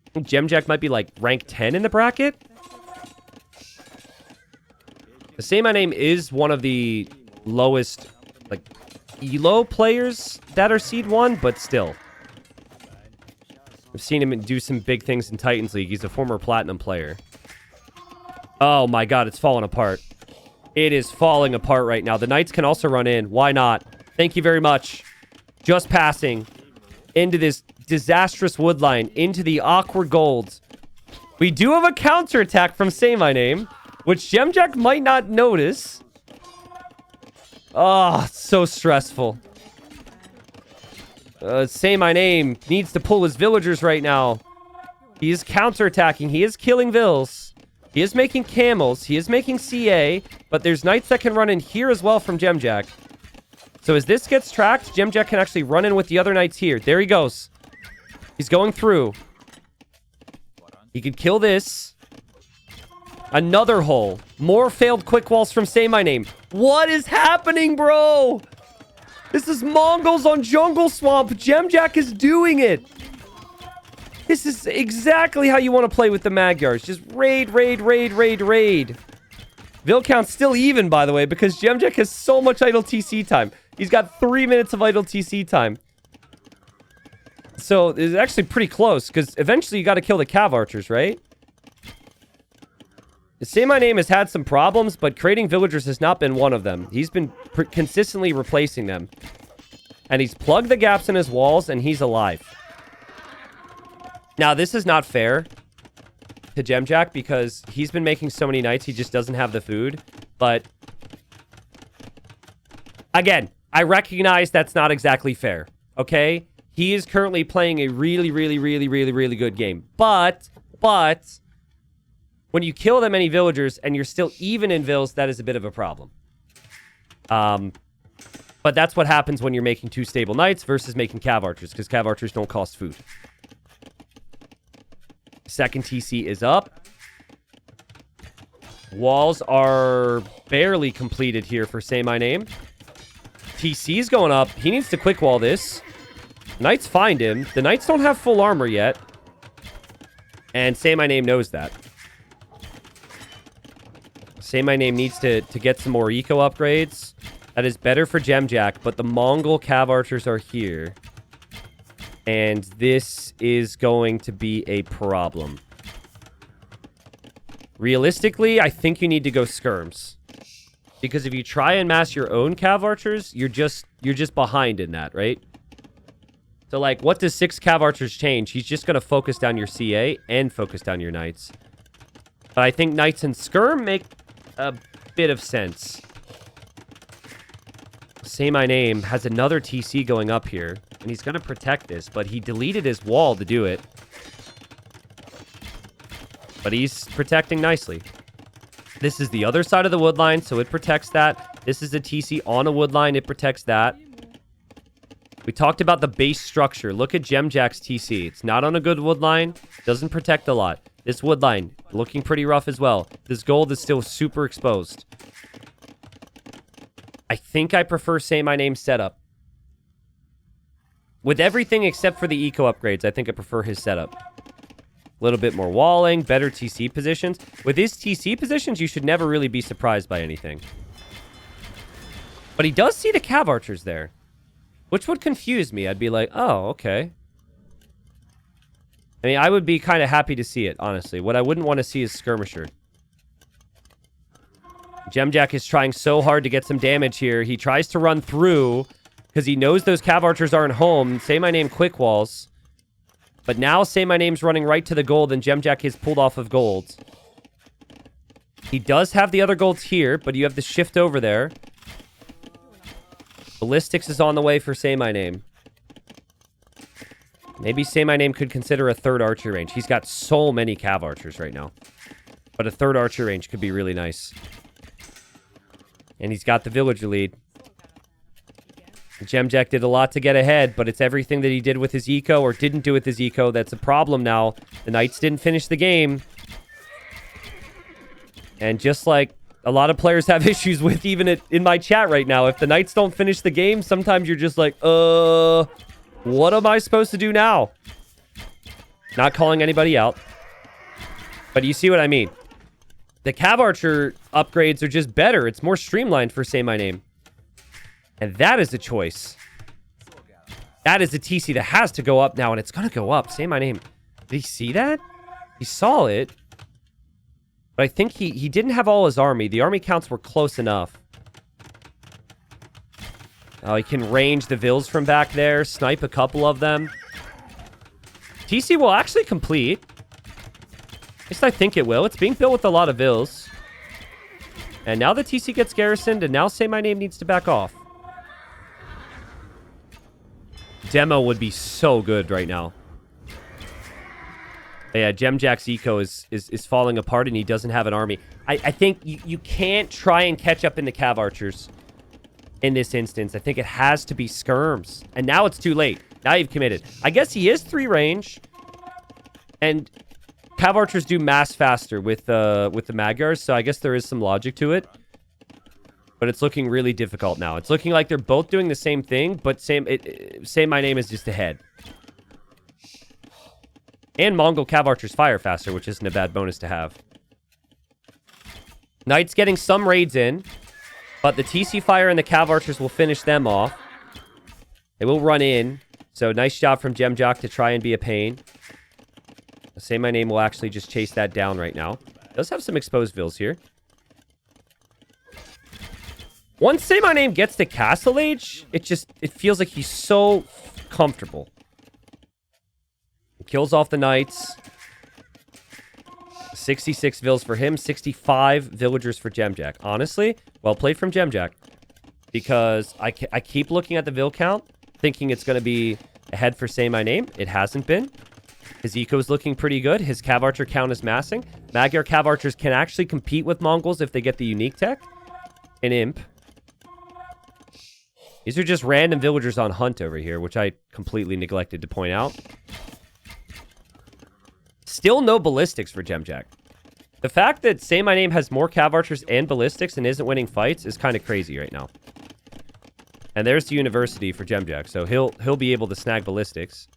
I think Dziamdziak might be like rank 10 in the bracket. The Say My Name is one of the lowest, like, elo players that are seed 1, but still. I've seen him do some big things in Titans League. He's a former Platinum player. Oh my god, it's falling apart. It is falling apart right now. The Knights can also run in. Why not? Thank you very much. Just passing into this disastrous woodline, into the awkward golds. We do have a counterattack from Say My Name, which Dziamdziak might not notice. Oh, so stressful. Say My Name needs to pull his villagers right now. He is counterattacking. He is killing vills. He is making camels. He is making CA. But there's knights that can run in here as well from Dziamdziak. So as this gets tracked, Dziamdziak can actually run in with the other knights here. There he goes. He's going through. He could kill this. Another hole. More failed quick walls from Say My Name. What is happening, bro? This is Mongols on Jungle Swamp. Dziamdziak is doing it. This is exactly how you want to play with the Magyars. Just raid, raid, raid, raid, raid. Vill count's still even, by the way, because Dziamdziak has so much idle TC time. He's got 3 minutes of idle TC time. So it's actually pretty close, because eventually you got to kill the cav archers, right? Say My Name has had some problems, but creating villagers has not been one of them. He's been consistently replacing them. And he's plugged the gaps in his walls, and he's alive. Now, this is not fair to Dziamdziak because he's been making so many knights, he just doesn't have the food. But, again, I recognize that's not exactly fair, okay? He is currently playing a really, really, really, really, really good game. But, when you kill that many villagers and you're still even in vills, that is a bit of a problem. But that's what happens when you're making 2 stable knights versus making cav archers, because cav archers don't cost food. Second TC is up. Walls are barely completed here for Say My Name. TC is going up. He needs to quick wall this. Knights find him. The knights don't have full armor yet. And Say My Name knows that. Say My Name needs to get some more eco upgrades. That is better for Dziamdziak, but the Mongol cav archers are here. And this is going to be a problem. Realistically, I think you need to go skirms. Because if you try and mass your own cav archers, you're just behind in that, right? So, like, what does 6 cav archers change? He's just going to focus down your CA and focus down your knights. But I think knights and skirm make a bit of sense. Say My Name has another TC going up here. And he's going to protect this, but he deleted his wall to do it. But he's protecting nicely. This is the other side of the wood line, so it protects that. This is a TC on a wood line. It protects that. We talked about the base structure. Look at Dziamdziak's TC. It's not on a good wood line. Doesn't protect a lot. This wood line, looking pretty rough as well. This gold is still super exposed. I think I prefer Say My Name setup. With everything except for the eco upgrades, I think I prefer his setup. A little bit more walling, better TC positions. With his TC positions, you should never really be surprised by anything. But he does see the cav archers there, which would confuse me. I'd be like, oh, okay. I mean, I would be kind of happy to see it, honestly. What I wouldn't want to see is skirmisher. Dziamdziak is trying so hard to get some damage here. He tries to run through because he knows those cav archers aren't home. Say My Name quick walls. But now Say My Name's running right to the gold and Dziamdziak is pulled off of gold. He does have the other golds here, but you have the shift over there. Ballistics is on the way for Say My Name. Maybe Say My Name could consider a 3rd archer range. He's got so many cav archers right now. But a 3rd archer range could be really nice. And he's got the villager lead. Dziamdziak did a lot to get ahead, but it's everything that he did with his eco or didn't do with his eco that's a problem now. The knights didn't finish the game. And just like a lot of players have issues with even in my chat right now, if the knights don't finish the game, sometimes you're just like, what am I supposed to do now? Not calling anybody out. But you see what I mean. The cav archer upgrades are just better. It's more streamlined for Say My Name. And that is a choice. That is a TC that has to go up now, and it's going to go up. Say My Name. Did he see that? He saw it. But I think he didn't have all his army. The army counts were close enough. Oh, he can range the vills from back there, snipe a couple of them. TC will actually complete. At least I think it will. It's being built with a lot of vills. And now the TC gets garrisoned, and now Say My Name needs to back off. Demo would be so good right now. Yeah, Dziamdziak's eco is falling apart, and he doesn't have an army. I think you can't try and catch up in the cav archers in this instance. I think it has to be skirms. And now it's too late. Now you've committed. I guess he is 3 range. And cav archers do mass faster with the Magyars, so I guess there is some logic to it. But it's looking really difficult now. It's looking like they're both doing the same thing, but Say My Name is just ahead. And Mongol cav archers fire faster, which isn't a bad bonus to have. Knights getting some raids in, but the TC fire and the cav archers will finish them off. They will run in, so nice job from Dziamdziak to try and be a pain. Say My Name will actually just chase that down right now. Does have some exposed vills here. Once Say My Name gets to Castle Age, it feels like he's so comfortable. He kills off the knights. 66 vills for him, 65 villagers for Dziamdziak. Honestly, well played from Dziamdziak. Because I keep looking at the vill count, thinking it's going to be ahead for Say My Name. It hasn't been. His eco is looking pretty good. His cav archer count is massing. Magyar cav archers can actually compete with Mongols if they get the unique tech. An imp. These are just random villagers on hunt over here, which I completely neglected to point out. Still no ballistics for Dziamdziak. The fact that Say My Name has more cav archers and ballistics and isn't winning fights is kind of crazy right now. And there's the university for Dziamdziak, so he'll be able to snag ballistics.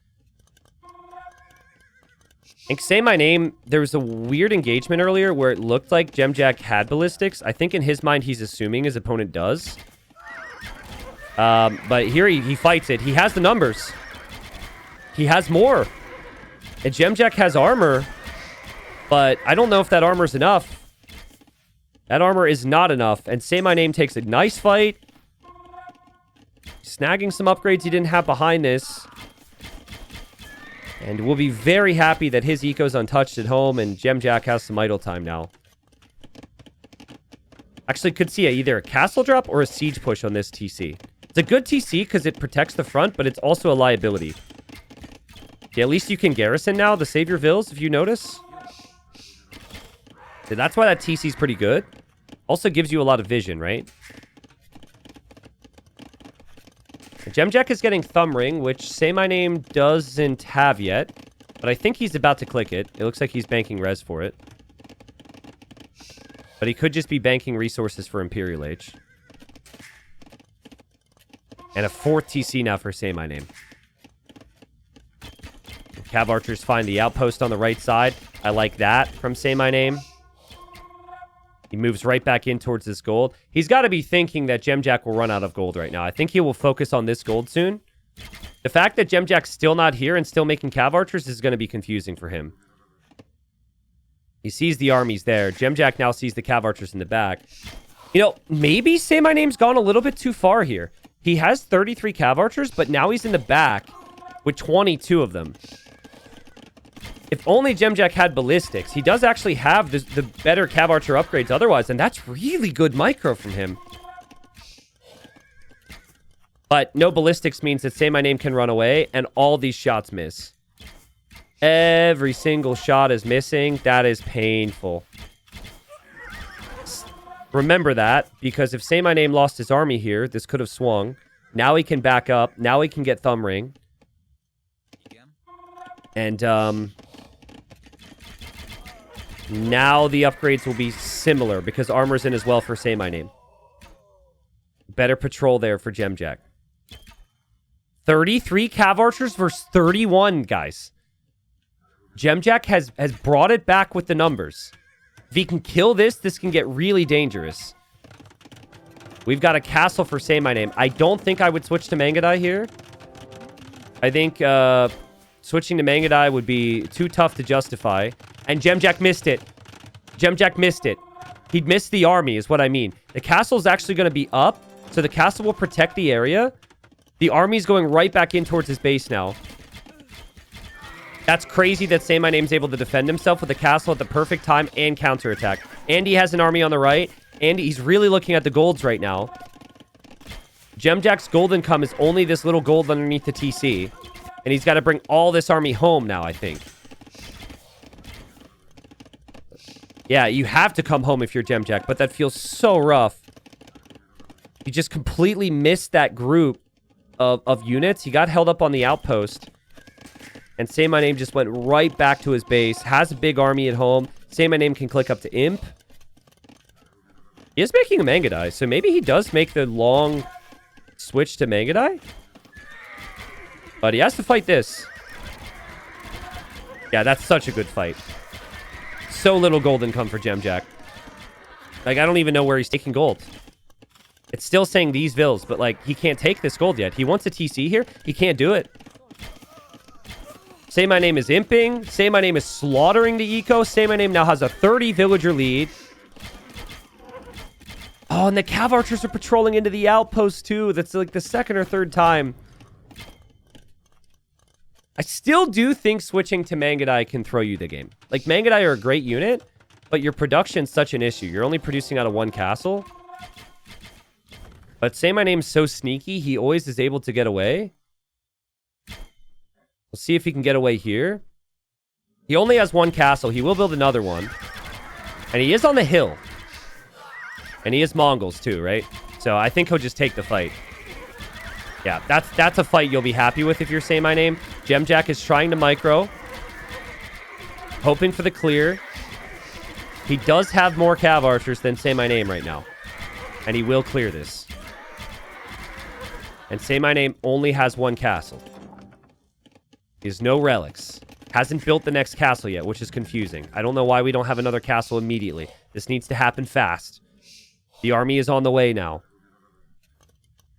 And Say My Name, there was a weird engagement earlier where it looked like Dziamdziak had ballistics. I think in his mind he's assuming his opponent does. But here he fights it. He has the numbers. He has more. And Dziamdziak has armor, but I don't know if that armor's enough. That armor is not enough. And Say My Name takes a nice fight. Snagging some upgrades he didn't have behind this. And we'll be very happy that his eco's untouched at home and Dziamdziak has some idle time now. Actually, could see either a castle drop or a siege push on this TC. It's a good TC because it protects the front, but it's also a liability. Yeah, at least you can garrison now to save your vills, if you notice. Yeah, that's why that TC's pretty good. Also gives you a lot of vision, right? Dziamdziak is getting Thumb Ring, which Say My Name doesn't have yet. But I think he's about to click it. It looks like he's banking res for it. But he could just be banking resources for Imperial Age. And a 4th TC now for Say My Name. Cav archers find the outpost on the right side. I like that from Say My Name. He moves right back in towards this gold. He's got to be thinking that Dziamdziak will run out of gold right now. I think he will focus on this gold soon. The fact that Dziamdziak's still not here and still making cav archers is going to be confusing for him. He sees the armies there. Dziamdziak now sees the cav archers in the back. You know, maybe Say My Name's gone a little bit too far here. He has 33 cav archers, but now he's in the back with 22 of them. If only Dziamdziak had ballistics. He does actually have the better cav archer upgrades otherwise, and that's really good micro from him. But no ballistics means that Say My Name can run away, and all these shots miss. Every single shot is missing. That is painful. Remember that, because if Say My Name lost his army here, this could have swung. Now he can back up. Now he can get Thumb Ring. And, now the upgrades will be similar because armor's in as well for Say My Name. Better patrol there for Dziamdziak. 33 cav archers versus 31, guys. Dziamdziak has brought it back with the numbers. If he can kill this, this can get really dangerous. We've got a castle for Say My Name. I don't think I would switch to Mangadai here. I think switching to Mangadai would be too tough to justify. And Dziamdziak missed it. Dziamdziak missed it. He'd missed the army is what I mean. The castle's actually going to be up, so the castle will protect the area. The army's going right back in towards his base now. That's crazy that Say My Name's able to defend himself with the castle at the perfect time and counterattack. And he has an army on the right, and he's really looking at the golds right now. Dziamdziak's gold income is only this little gold underneath the TC. And he's got to bring all this army home now, I think. Yeah, you have to come home if you're Dziamdziak, but that feels so rough. He just completely missed that group of units. He got held up on the outpost. And Say My Name just went right back to his base. Has a big army at home. Say My Name can click up to Imp. He is making a Mangadai, so maybe he does make the long switch to Mangadai. But he has to fight this. Yeah, that's such a good fight. So little gold income for Dziamdziak. Like, I don't even know where he's taking gold. It's still saying these vills, but, like, he can't take this gold yet. He wants a TC here. He can't do it. Say My Name is imping. Say My Name is slaughtering the eco. Say My Name now has a 30 villager lead. Oh, and the Cav Archers are patrolling into the outpost, too. That's like the second or third time. I still do think switching to Mangudai can throw you the game. Like, Mangudai are a great unit, but your production's such an issue. You're only producing out of one castle. But Say My Name's so sneaky, he always is able to get away. We'll see if he can get away here. He only has one castle. He will build another one. And he is on the hill. And he is Mongols too, right? So I think he'll just take the fight. Yeah, that's a fight you'll be happy with if you're Say My Name. Dziamdziak is trying to micro. Hoping for the clear. He does have more Cav Archers than Say My Name right now. And he will clear this. And Say My Name only has one castle. He has no relics. Hasn't built the next castle yet, which is confusing. I don't know why we don't have another castle immediately. This needs to happen fast. The army is on the way now.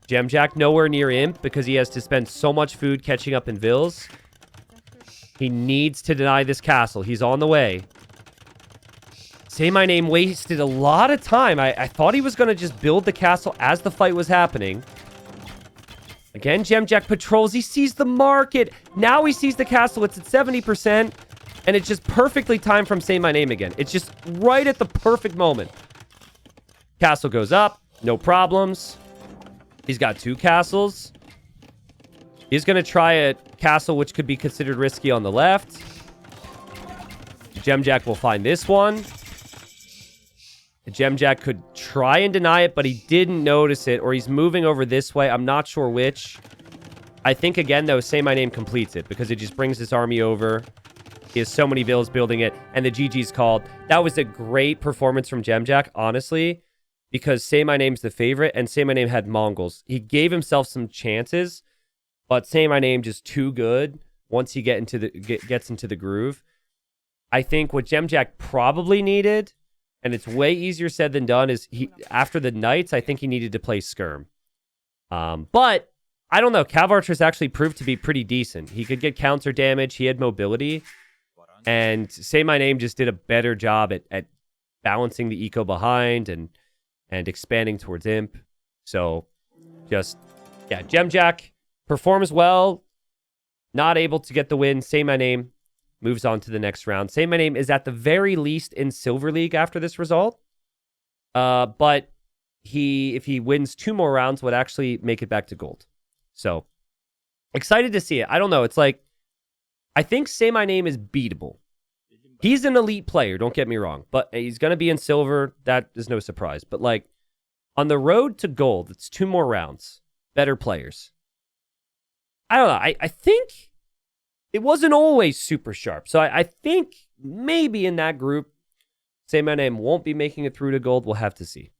Dziamdziak nowhere near Imp because he has to spend so much food catching up in Vills. He needs to deny this castle. He's on the way. Say My Name wasted a lot of time. I thought he was going to just build the castle as the fight was happening. Again, Dziamdziak patrols. He sees the market. Now he sees the castle. It's at 70%. And it's just perfectly timed from Say My Name again. It's just right at the perfect moment. Castle goes up. No problems. He's got two castles. He's going to try a castle which could be considered risky on the left. Dziamdziak will find this one. Dziamdziak could try and deny it, but he didn't notice it, or he's moving over this way. I'm not sure which. I think, again, though, Say My Name completes it because it just brings this army over. He has so many villas building it, and the GG's called. That was a great performance from Dziamdziak, honestly, because Say My Name's the favorite, and Say My Name had Mongols. He gave himself some chances, but Say My Name just too good once he gets into the groove. I think what Dziamdziak probably needed, and it's way easier said than done, is after the Knights, I think he needed to play Skirm. But I don't know. Cav Archers actually proved to be pretty decent. He could get counter damage. He had mobility. And Say My Name just did a better job at balancing the eco behind and expanding towards Imp. So just, yeah, Dziamdziak performs well. Not able to get the win. Say My Name moves on to the next round. Say My Name is at the very least in Silver League after this result. But if he wins 2 more rounds, would actually make it back to gold. So excited to see it. I don't know. It's like, I think Say My Name is beatable. He's an elite player, don't get me wrong. But he's going to be in silver. That is no surprise. But like, on the road to gold, it's 2 more rounds. Better players. I don't know. I think it wasn't always super sharp. So I think maybe in that group, Say My Name won't be making it through to gold. We'll have to see.